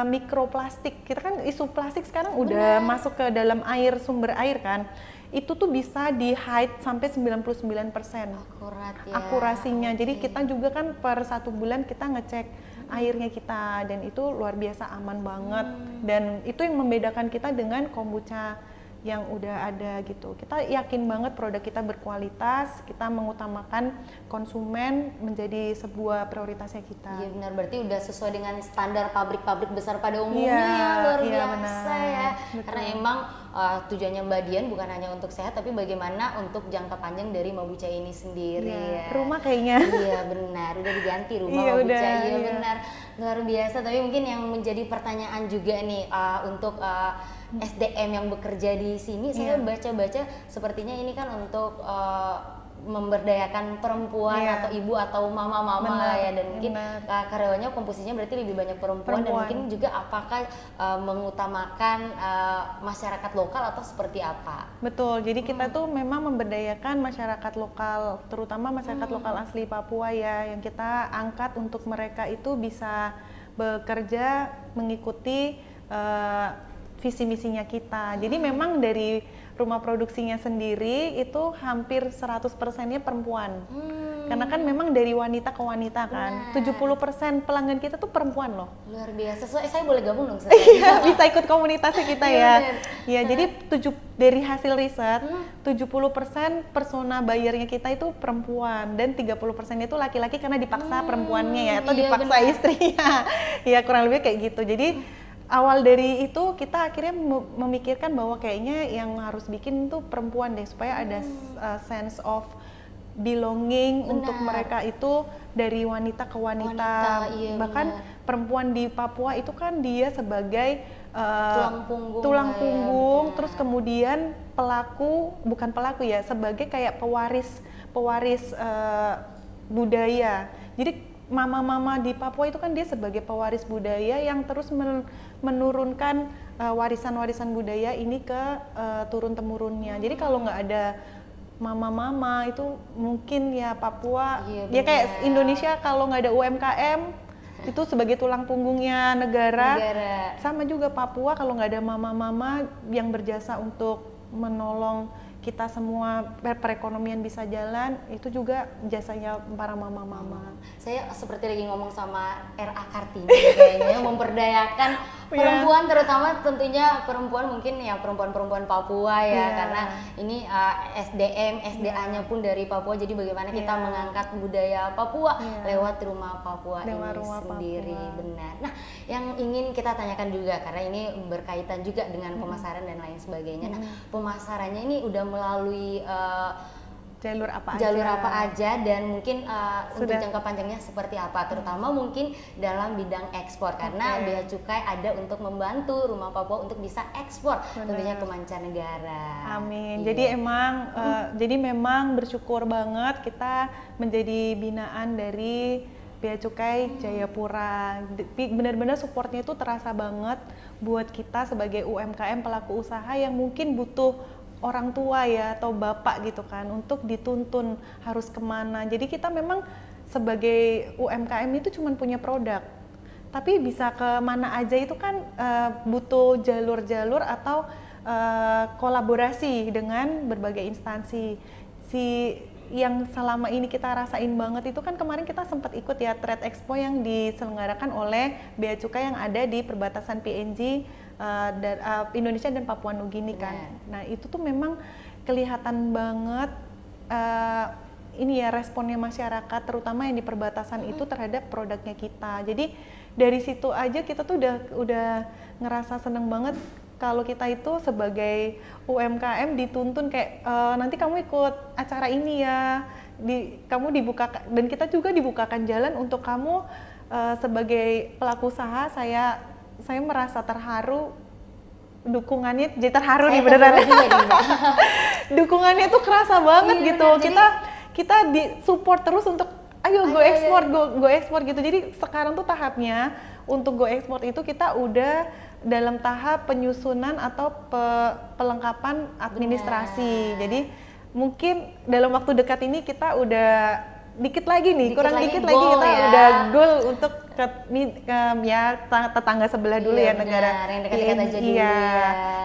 mikroplastik. Kita kan isu plastik sekarang udah masuk ke dalam air, sumber air kan. Itu tuh bisa di hide sampai 99%. Akurat ya. Akurasinya. Jadi kita juga kan per 1 bulan kita ngecek airnya kita dan itu luar biasa aman banget. Dan itu yang membedakan kita dengan kombucha yang udah ada gitu. Kita yakin banget produk kita berkualitas, kita mengutamakan konsumen menjadi sebuah prioritasnya kita. Iya benar, berarti udah sesuai dengan standar pabrik-pabrik besar pada umumnya Iya, ya, luar iya, biasa benar. ya. Betul. Karena emang tujuannya Mbak Dian bukan hanya untuk sehat, tapi bagaimana untuk jangka panjang dari Mabucha ini sendiri ya. Rumah kayaknya. Iya benar, udah diganti rumah Iya, Mabucha, udah, iya iya. benar. Luar biasa, tapi mungkin yang menjadi pertanyaan juga nih untuk SDM yang bekerja di sini, saya baca-baca sepertinya ini kan untuk memberdayakan perempuan Iya. atau ibu atau mama-mama Benar, ya, dan mungkin benar. karyawannya komposisinya berarti lebih banyak perempuan. Dan mungkin juga apakah mengutamakan masyarakat lokal atau seperti apa? Betul, jadi kita tuh memang memberdayakan masyarakat lokal, terutama masyarakat lokal asli Papua ya, yang kita angkat untuk mereka itu bisa bekerja mengikuti visi misinya kita. Jadi memang dari rumah produksinya sendiri itu hampir 100%-nya perempuan. Karena kan memang dari wanita ke wanita kan. 70% pelanggan kita tuh perempuan loh. Luar biasa. Saya boleh gabung dong? Iya, bisa ikut komunitasnya kita Iya, ya. bener. Ya, jadi dari hasil riset, 70% persona buyernya kita itu perempuan dan 30% itu laki-laki karena dipaksa perempuannya ya atau iya, dipaksa bener. istrinya. Ya, kurang lebih kayak gitu. Jadi awal dari itu kita akhirnya memikirkan bahwa kayaknya yang harus bikin tuh perempuan deh supaya ada sense of belonging untuk mereka itu dari wanita ke wanita. iya, Bahkan benar. perempuan di Papua itu kan dia sebagai Tulang punggung, terus kemudian bukan pelaku ya, sebagai kayak pewaris budaya. Jadi mama-mama di Papua itu kan dia sebagai pewaris budaya yang terus menurunkan warisan-warisan budaya ini ke turun-temurunnya. Jadi kalau nggak ada mama-mama itu mungkin ya Papua, ya kayak Indonesia kalau nggak ada UMKM itu sebagai tulang punggungnya negara. Sama juga Papua kalau nggak ada mama-mama yang berjasa untuk menolong kita semua perekonomian bisa jalan, itu juga jasanya para mama-mama. Saya seperti lagi ngomong sama R.A. Kartini kayaknya, memperdayakan perempuan, terutama tentunya perempuan mungkin ya perempuan-perempuan Papua ya, karena ini SDM, SDA-nya pun dari Papua, jadi bagaimana kita mengangkat budaya Papua lewat Rumah Papua sendiri. Benar. Nah, yang ingin kita tanyakan juga, karena ini berkaitan juga dengan pemasaran dan lain sebagainya. Nah, pemasarannya ini udah melalui jalur apa aja dan mungkin untuk jangka panjangnya seperti apa, terutama mungkin dalam bidang ekspor, karena Bea Cukai ada untuk membantu Rumah Papua untuk bisa ekspor tentunya ke mancanegara. Amin. Jadi memang bersyukur banget kita menjadi binaan dari Bea Cukai Jayapura. Benar-benar supportnya itu terasa banget buat kita sebagai UMKM pelaku usaha yang mungkin butuh orang tua ya atau bapak gitu kan untuk dituntun harus kemana. Jadi kita memang sebagai UMKM itu cuma punya produk, tapi bisa kemana aja itu kan butuh jalur-jalur atau kolaborasi dengan berbagai instansi. Yang selama ini kita rasain banget itu kan kemarin kita sempat ikut ya Trade Expo yang diselenggarakan oleh Bea Cukai yang ada di perbatasan PNG Indonesia dan Papua Nugini kan. Nah itu tuh memang kelihatan banget ini ya responnya masyarakat terutama yang di perbatasan itu terhadap produknya kita. Jadi dari situ aja kita tuh udah ngerasa seneng banget kalau kita itu sebagai UMKM dituntun kayak nanti kamu ikut acara ini ya, kamu dibuka dan kita juga dibukakan jalan untuk kamu sebagai pelaku usaha. Saya merasa terharu, dukungannya jadi terharu nih beneran. Dukungannya tuh kerasa banget gitu. Kita di support terus untuk ayo go ekspor gitu. Jadi sekarang tuh tahapnya untuk go ekspor itu kita udah dalam tahap penyusunan atau pelengkapan administrasi. Jadi mungkin dalam waktu dekat ini kita udah dikit lagi kita udah goal untuk ke tetangga sebelah dulu ya, negara yang dekat-dekat aja dulu ya.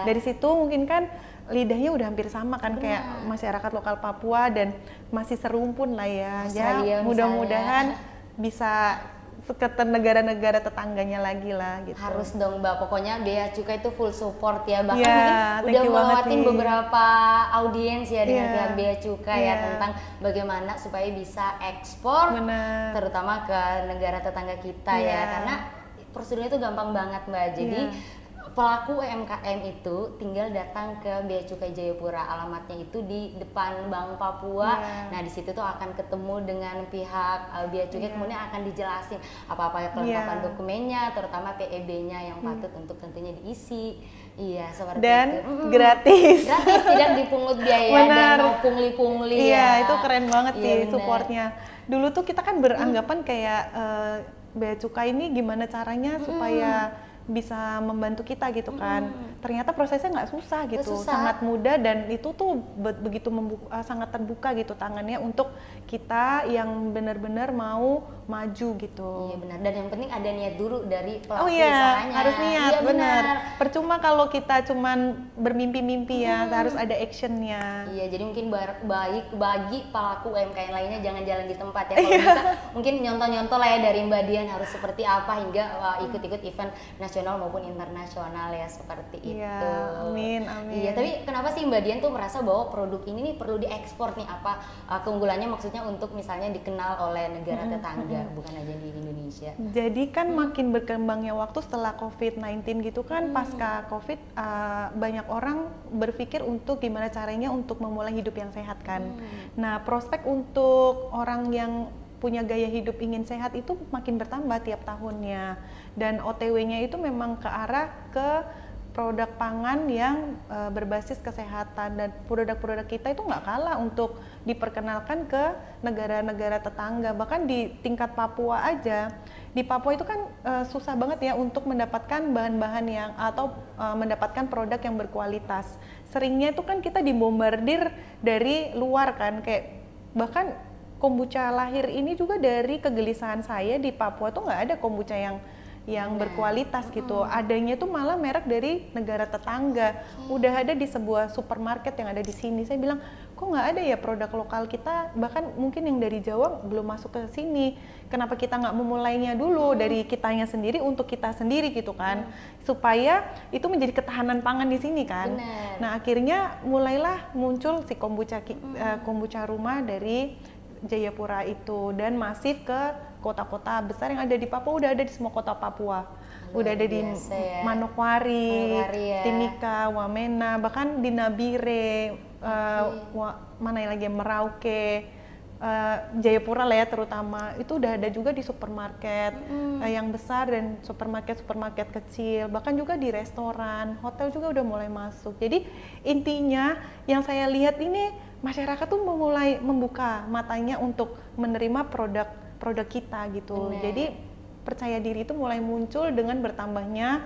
Dari situ mungkin kan lidahnya udah hampir sama kan kayak masyarakat lokal Papua dan masih serumpun lah ya. Australia, mudah-mudahan bisa ke negara-negara tetangganya lagi lah gitu. Harus dong Mbak, pokoknya Bea Cukai itu full support ya, bahkan mungkin udah melewatin beberapa audiens ya dengan pihak Bea Cukai ya tentang bagaimana supaya bisa ekspor terutama ke negara tetangga kita ya, karena prosedurnya itu gampang banget Mbak. Jadi pelaku UMKM itu tinggal datang ke Bea Cukai Jayapura, alamatnya itu di depan Bank Papua. Nah di situ tuh akan ketemu dengan pihak Bea Cukai, kemudian akan dijelasin apa-apa kelengkapan dokumennya, terutama PEB-nya yang patut untuk tentunya diisi. Iya seperti dan itu. Gratis, tidak dipungut biaya dan mau pungli-pungli ya. Itu keren banget sih supportnya. Dulu tuh kita kan beranggapan kayak Bea Cukai ini gimana caranya supaya bisa membantu kita gitu kan. Ternyata prosesnya nggak susah gitu, sangat mudah dan itu tuh begitu sangat terbuka gitu tangannya untuk kita yang benar-benar mau maju gitu. Iya benar, dan yang penting ada niat dulu dari pelaku usahanya. Harus niat, benar. Percuma kalau kita cuman bermimpi-mimpi ya, harus ada actionnya. Iya, jadi mungkin baik bagi pelaku UMKM lainnya jangan jalan di tempat ya. Kalau bisa mungkin nyontoh-nyontoh lah ya dari Mbak Dian harus seperti apa hingga ikut-ikut event nasional maupun internasional ya seperti itu. Amin. Iya, tapi kenapa sih Mbak Dian tuh merasa bahwa produk ini nih perlu diekspor nih? Apa keunggulannya maksudnya untuk misalnya dikenal oleh negara tetangga, bukan aja di Indonesia? Jadi kan makin berkembangnya waktu setelah COVID-19 gitu kan, pasca COVID banyak orang berpikir untuk gimana caranya untuk memulai hidup yang sehat kan. Nah, prospek untuk orang yang punya gaya hidup ingin sehat itu makin bertambah tiap tahunnya, dan OTW-nya itu memang ke arah ke produk pangan yang berbasis kesehatan, dan produk-produk kita itu nggak kalah untuk diperkenalkan ke negara-negara tetangga. Bahkan di tingkat Papua aja, di Papua itu kan susah banget ya untuk mendapatkan bahan-bahan yang atau mendapatkan produk yang berkualitas. Seringnya itu kan kita dibombardir dari luar kan, kayak bahkan kombucha lahir ini juga dari kegelisahan saya. Di Papua tuh nggak ada kombucha yang berkualitas gitu. Adanya tuh malah merek dari negara tetangga. Udah ada di sebuah supermarket yang ada di sini. Saya bilang, kok nggak ada ya produk lokal kita? Bahkan mungkin yang dari Jawa belum masuk ke sini. Kenapa kita nggak memulainya dulu dari kitanya sendiri untuk kita sendiri gitu kan? Supaya itu menjadi ketahanan pangan di sini kan. Bener. Nah akhirnya mulailah muncul si kombucha rumah dari Jayapura itu, dan masif ke kota-kota besar yang ada di Papua. Udah ada di semua kota Papua. Udah ada di Manokwari, Timika, Wamena, bahkan di Nabire, mana lagi, Merauke, Jayapura lah ya terutama. Itu udah ada juga di supermarket yang besar dan supermarket kecil, bahkan juga di restoran, hotel juga udah mulai masuk. Jadi intinya yang saya lihat ini, masyarakat tuh mulai membuka matanya untuk menerima produk kita gitu. Jadi percaya diri itu mulai muncul dengan bertambahnya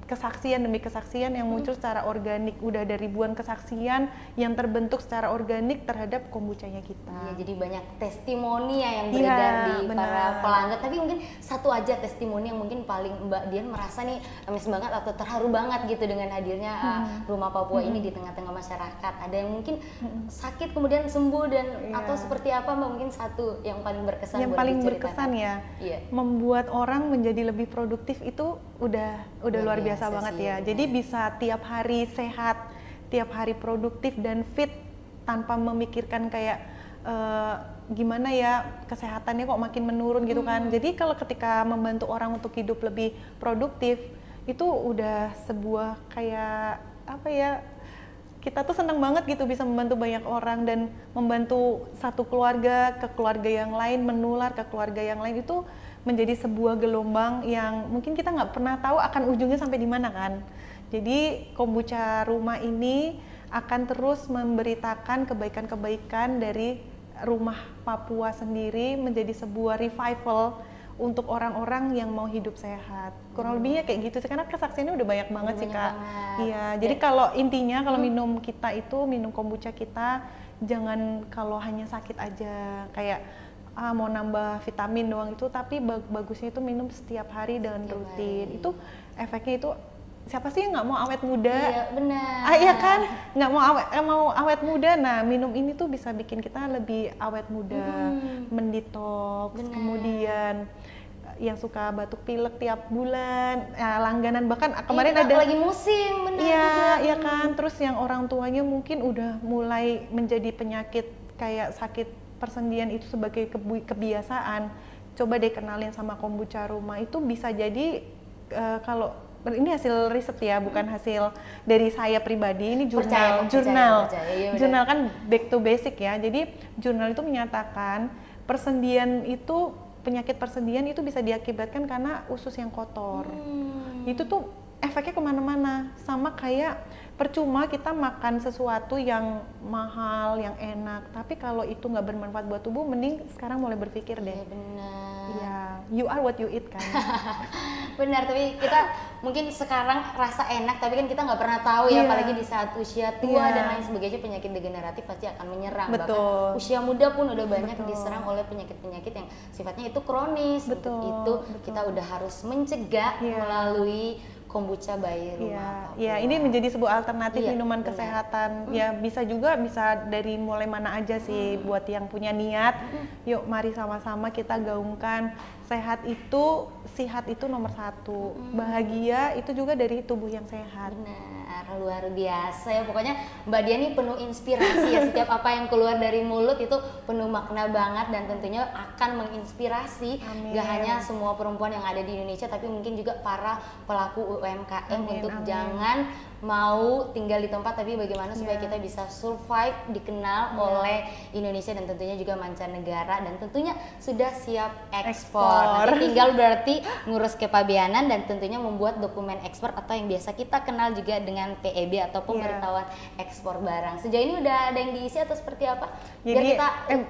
kesaksian demi kesaksian yang muncul secara organik. Udah ada ribuan kesaksian yang terbentuk secara organik terhadap kombuchanya kita. Iya, jadi banyak testimoni ya yang beredar di para pelanggan. Tapi mungkin satu aja testimoni yang mungkin paling Mbak Dian merasa nih amazed banget atau terharu banget gitu dengan hadirnya Rumah Papua ini di tengah-tengah masyarakat. Ada yang mungkin sakit kemudian sembuh dan atau seperti apa Mbak? Mungkin satu yang paling berkesan. Yang paling berkesan ya, membuat orang menjadi lebih produktif itu udah luar biasa banget ya. Jadi bisa tiap hari sehat, tiap hari produktif dan fit tanpa memikirkan kayak gimana ya kesehatannya kok makin menurun gitu kan. Jadi kalau ketika membantu orang untuk hidup lebih produktif itu udah sebuah kayak apa ya, kita tuh senang banget gitu bisa membantu banyak orang dan membantu satu keluarga ke keluarga yang lain, menular ke keluarga yang lain. Itu menjadi sebuah gelombang yang mungkin kita nggak pernah tahu akan ujungnya sampai di mana kan. Jadi kombucha rumah ini akan terus memberitakan kebaikan-kebaikan dari Rumah Papua sendiri, menjadi sebuah revival untuk orang-orang yang mau hidup sehat. Kurang lebihnya kayak gitu sih, karena kesaksiannya udah banyak banget sih Kak. Iya, jadi kalau intinya kalau minum kita itu, minum kombucha kita, jangan kalau hanya sakit aja, kayak mau nambah vitamin doang itu, tapi bagusnya itu minum setiap hari dengan rutin. Itu efeknya itu, siapa sih yang nggak mau awet muda? Iya benar. Iya kan, nggak mau awet muda. Nah minum ini tuh bisa bikin kita lebih awet muda, mendetoks. Kemudian yang suka batuk pilek tiap bulan, langganan, bahkan kemarin ada lagi musim, benar. Iya kan. Terus yang orang tuanya mungkin udah mulai menjadi penyakit kayak sakit persendian itu sebagai kebiasaan. Coba deh kenalin sama kombucha rumah. Itu bisa jadi kalau ini hasil riset ya, bukan hasil dari saya pribadi. Ini jurnal. Iya, jurnal kan back to basic ya. Jadi jurnal itu menyatakan persendian itu, penyakit persendian itu bisa diakibatkan karena usus yang kotor. Itu tuh efeknya kemana-mana. Sama kayak percuma kita makan sesuatu yang mahal, yang enak, tapi kalau itu nggak bermanfaat buat tubuh, mending sekarang mulai berpikir deh. Iya benar. Iya, you are what you eat kan. Benar, tapi kita mungkin sekarang rasa enak, tapi kan kita nggak pernah tahu ya, apalagi di saat usia tua dan lain sebagainya, penyakit degeneratif pasti akan menyerang. Bahkan usia muda pun udah banyak diserang oleh penyakit-penyakit yang sifatnya itu kronis. Untuk itu kita udah harus mencegah melalui kombucha by Rumah Papua. Ya, ini menjadi sebuah alternatif minuman kesehatan. Ya, bisa dari mulai mana aja sih buat yang punya niat. Yuk, mari sama-sama kita gaungkan sihat itu nomor satu. Bahagia itu juga dari tubuh yang sehat. Benar. luar biasa ya. Pokoknya Mbak Dian ini penuh inspirasi ya. Setiap apa yang keluar dari mulut itu penuh makna banget dan tentunya akan menginspirasi. Amin. Gak hanya semua perempuan yang ada di Indonesia, tapi mungkin juga para pelaku UMKM. Amin, untuk amin. jangan mau tinggal di tempat, tapi bagaimana supaya kita bisa survive, dikenal oleh Indonesia dan tentunya juga mancanegara, dan tentunya sudah siap ekspor. Nanti tinggal berarti ngurus kepabeanan dan tentunya membuat dokumen ekspor atau yang biasa kita kenal juga dengan PEB atau pemberitahuan ekspor barang. Sejauh ini udah ada yang diisi atau seperti apa? Biar Jadi, kita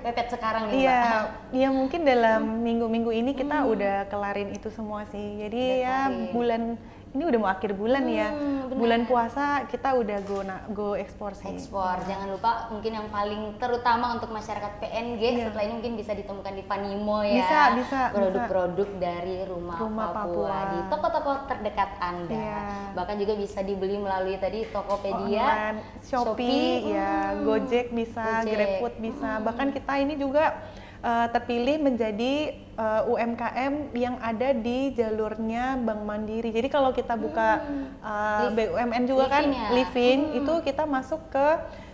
pepet sekarang nih, Mbak. Iya, mungkin dalam minggu-minggu ini kita udah kelarin itu semua sih. Jadi ya bulan ini udah mau akhir bulan ya. Benar. Bulan puasa kita udah go ekspor sih. Ekspor. Jangan lupa mungkin yang paling terutama untuk masyarakat PNG setelah ini mungkin bisa ditemukan di Vanimo ya. Bisa. Produk-produk dari Rumah Papua di toko-toko terdekat Anda. Bahkan juga bisa dibeli melalui tadi Tokopedia, online, Shopee, ya, Gojek bisa, GrabFood bisa. Bahkan kita ini juga terpilih menjadi UMKM yang ada di jalurnya Bank Mandiri. Jadi kalau kita buka BUMN juga kan, Livin, itu kita masuk ke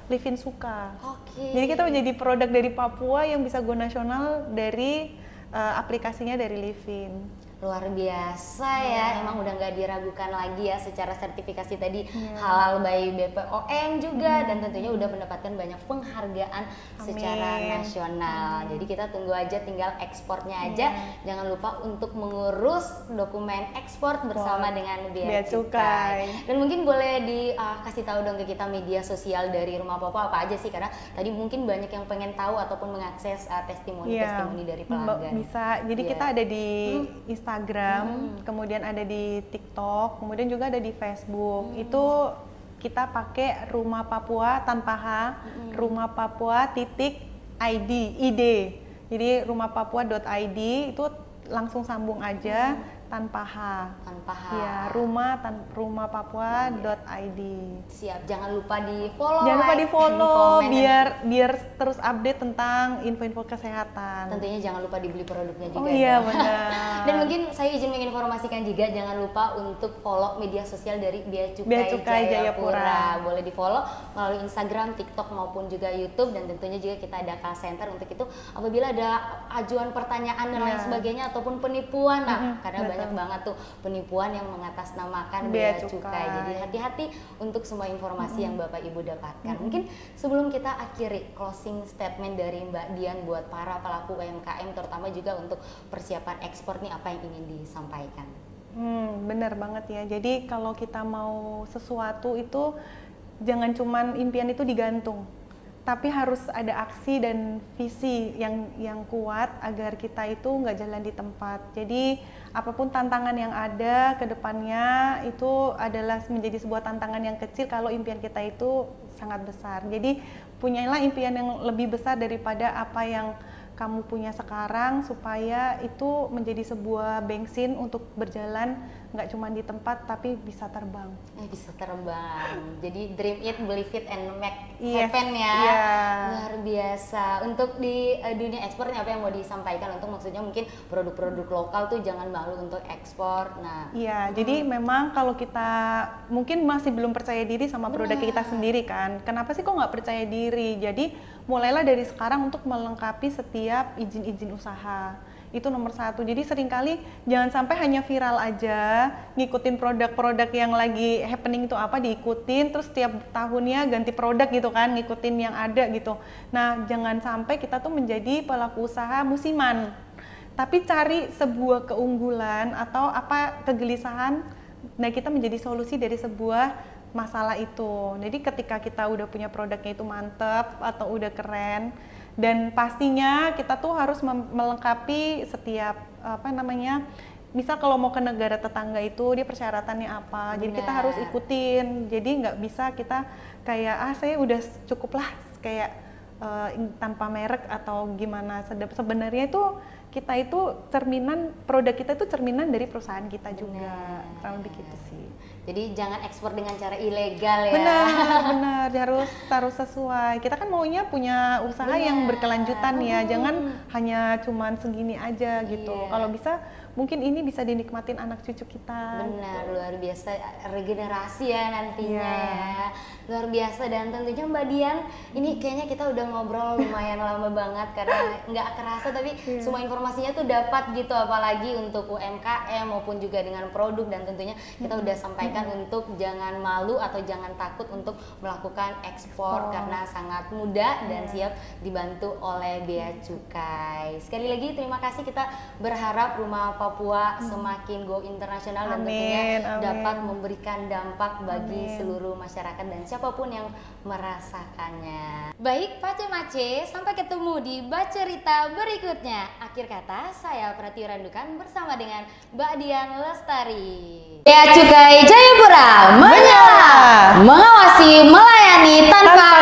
Livin Suka. Jadi kita menjadi produk dari Papua yang bisa go nasional dari aplikasinya dari Livin. Luar biasa ya, emang udah nggak diragukan lagi ya secara sertifikasi tadi halal by BPOM juga, dan tentunya udah mendapatkan banyak penghargaan secara nasional. Jadi kita tunggu aja, tinggal ekspornya aja. Jangan lupa untuk mengurus dokumen ekspor bersama dengan Bea Cukai. Dan mungkin boleh dikasih tahu dong ke kita media sosial dari Rumah Papua apa aja sih, karena tadi mungkin banyak yang pengen tahu ataupun mengakses testimoni-testimoni dari pelanggan. Bisa, jadi kita ada di Instagram, kemudian ada di TikTok, kemudian juga ada di Facebook. Itu kita pakai Rumah Papua tanpa H, Rumah Papua .id. Jadi rumahpapua.id itu langsung sambung aja tanpa H. Ya, rumahpapua.id. Siap, jangan lupa di-follow. Jangan lupa di-follow biar terus update tentang info-info kesehatan. Tentunya jangan lupa dibeli produknya juga. Iya, benar. Dan mungkin saya izin menginformasikan juga, jangan lupa untuk follow media sosial dari Bea Cukai Jayapura. Boleh di-follow melalui Instagram, TikTok maupun juga YouTube, dan tentunya juga kita ada call center untuk itu apabila ada ajuan pertanyaan dan lain sebagainya ataupun penipuan. Karena banyak banget tuh penipuan yang mengatasnamakan Bea Cukai. Jadi hati-hati untuk semua informasi yang Bapak Ibu dapatkan. Mungkin sebelum kita akhiri closing statement dari Mbak Dian buat para pelaku UMKM, terutama juga untuk persiapan ekspor nih, apa yang ingin disampaikan? Bener banget ya. Jadi kalau kita mau sesuatu itu jangan cuman impian itu digantung, tapi harus ada aksi dan visi yang kuat agar kita itu nggak jalan di tempat. Jadi apapun tantangan yang ada ke depannya itu adalah menjadi sebuah tantangan yang kecil kalau impian kita itu sangat besar. Jadi punyailah impian yang lebih besar daripada apa yang kamu punya sekarang, supaya itu menjadi sebuah bensin untuk berjalan nggak cuma di tempat tapi bisa terbang. Bisa terbang. Jadi dream it, believe it, and make happen ya. Luar biasa. Untuk di dunia ekspornya apa yang mau disampaikan, untuk maksudnya mungkin produk-produk lokal tuh jangan malu untuk ekspor. Nah, jadi memang kalau kita mungkin masih belum percaya diri sama produk kita sendiri kan. Kenapa sih kok nggak percaya diri? Jadi mulailah dari sekarang untuk melengkapi setiap izin-izin usaha. Itu nomor satu. Jadi seringkali jangan sampai hanya viral aja, ngikutin produk-produk yang lagi happening itu apa, diikutin, terus tiap tahunnya ganti produk gitu kan, ngikutin yang ada gitu. Nah, jangan sampai kita tuh menjadi pelaku usaha musiman, tapi cari sebuah keunggulan atau apa kegelisahan, nah kita menjadi solusi dari sebuah masalah itu. Jadi ketika kita udah punya produknya itu mantep atau udah keren, dan pastinya kita tuh harus melengkapi setiap misal kalau mau ke negara tetangga itu dia persyaratannya apa. Jadi kita harus ikutin. Jadi nggak bisa kita kayak saya udah cukup lah kayak tanpa merek atau gimana. Sebenarnya itu kita itu produk kita itu cerminan dari perusahaan kita juga. Kurang lebih gitu sih. Jadi jangan ekspor dengan cara ilegal ya. Benar, harus sesuai. Kita kan maunya punya usaha yang berkelanjutan ya, jangan hanya cuman segini aja gitu. Kalau bisa mungkin ini bisa dinikmatin anak cucu kita. Benar, luar biasa regenerasi ya nantinya ya. Luar biasa, dan tentunya Mbak Dian, ini kayaknya kita udah ngobrol lumayan lama banget karena nggak kerasa, tapi semua informasinya tuh dapat gitu, apalagi untuk UMKM maupun juga dengan produk, dan tentunya kita udah sampaikan untuk jangan malu atau jangan takut untuk melakukan ekspor karena sangat mudah dan siap dibantu oleh Bea Cukai. Sekali lagi terima kasih, kita berharap Rumah Papua semakin go internasional dan tentunya dapat memberikan dampak bagi seluruh masyarakat dan siapapun yang merasakannya. Baik Pace Mace, sampai ketemu di Bacerita berikutnya. Akhir kata, saya Pratiwi Randukan bersama dengan Mbak Dian Lestari. Bea Cukai Jayapura menyala, mengawasi, melayani tanpa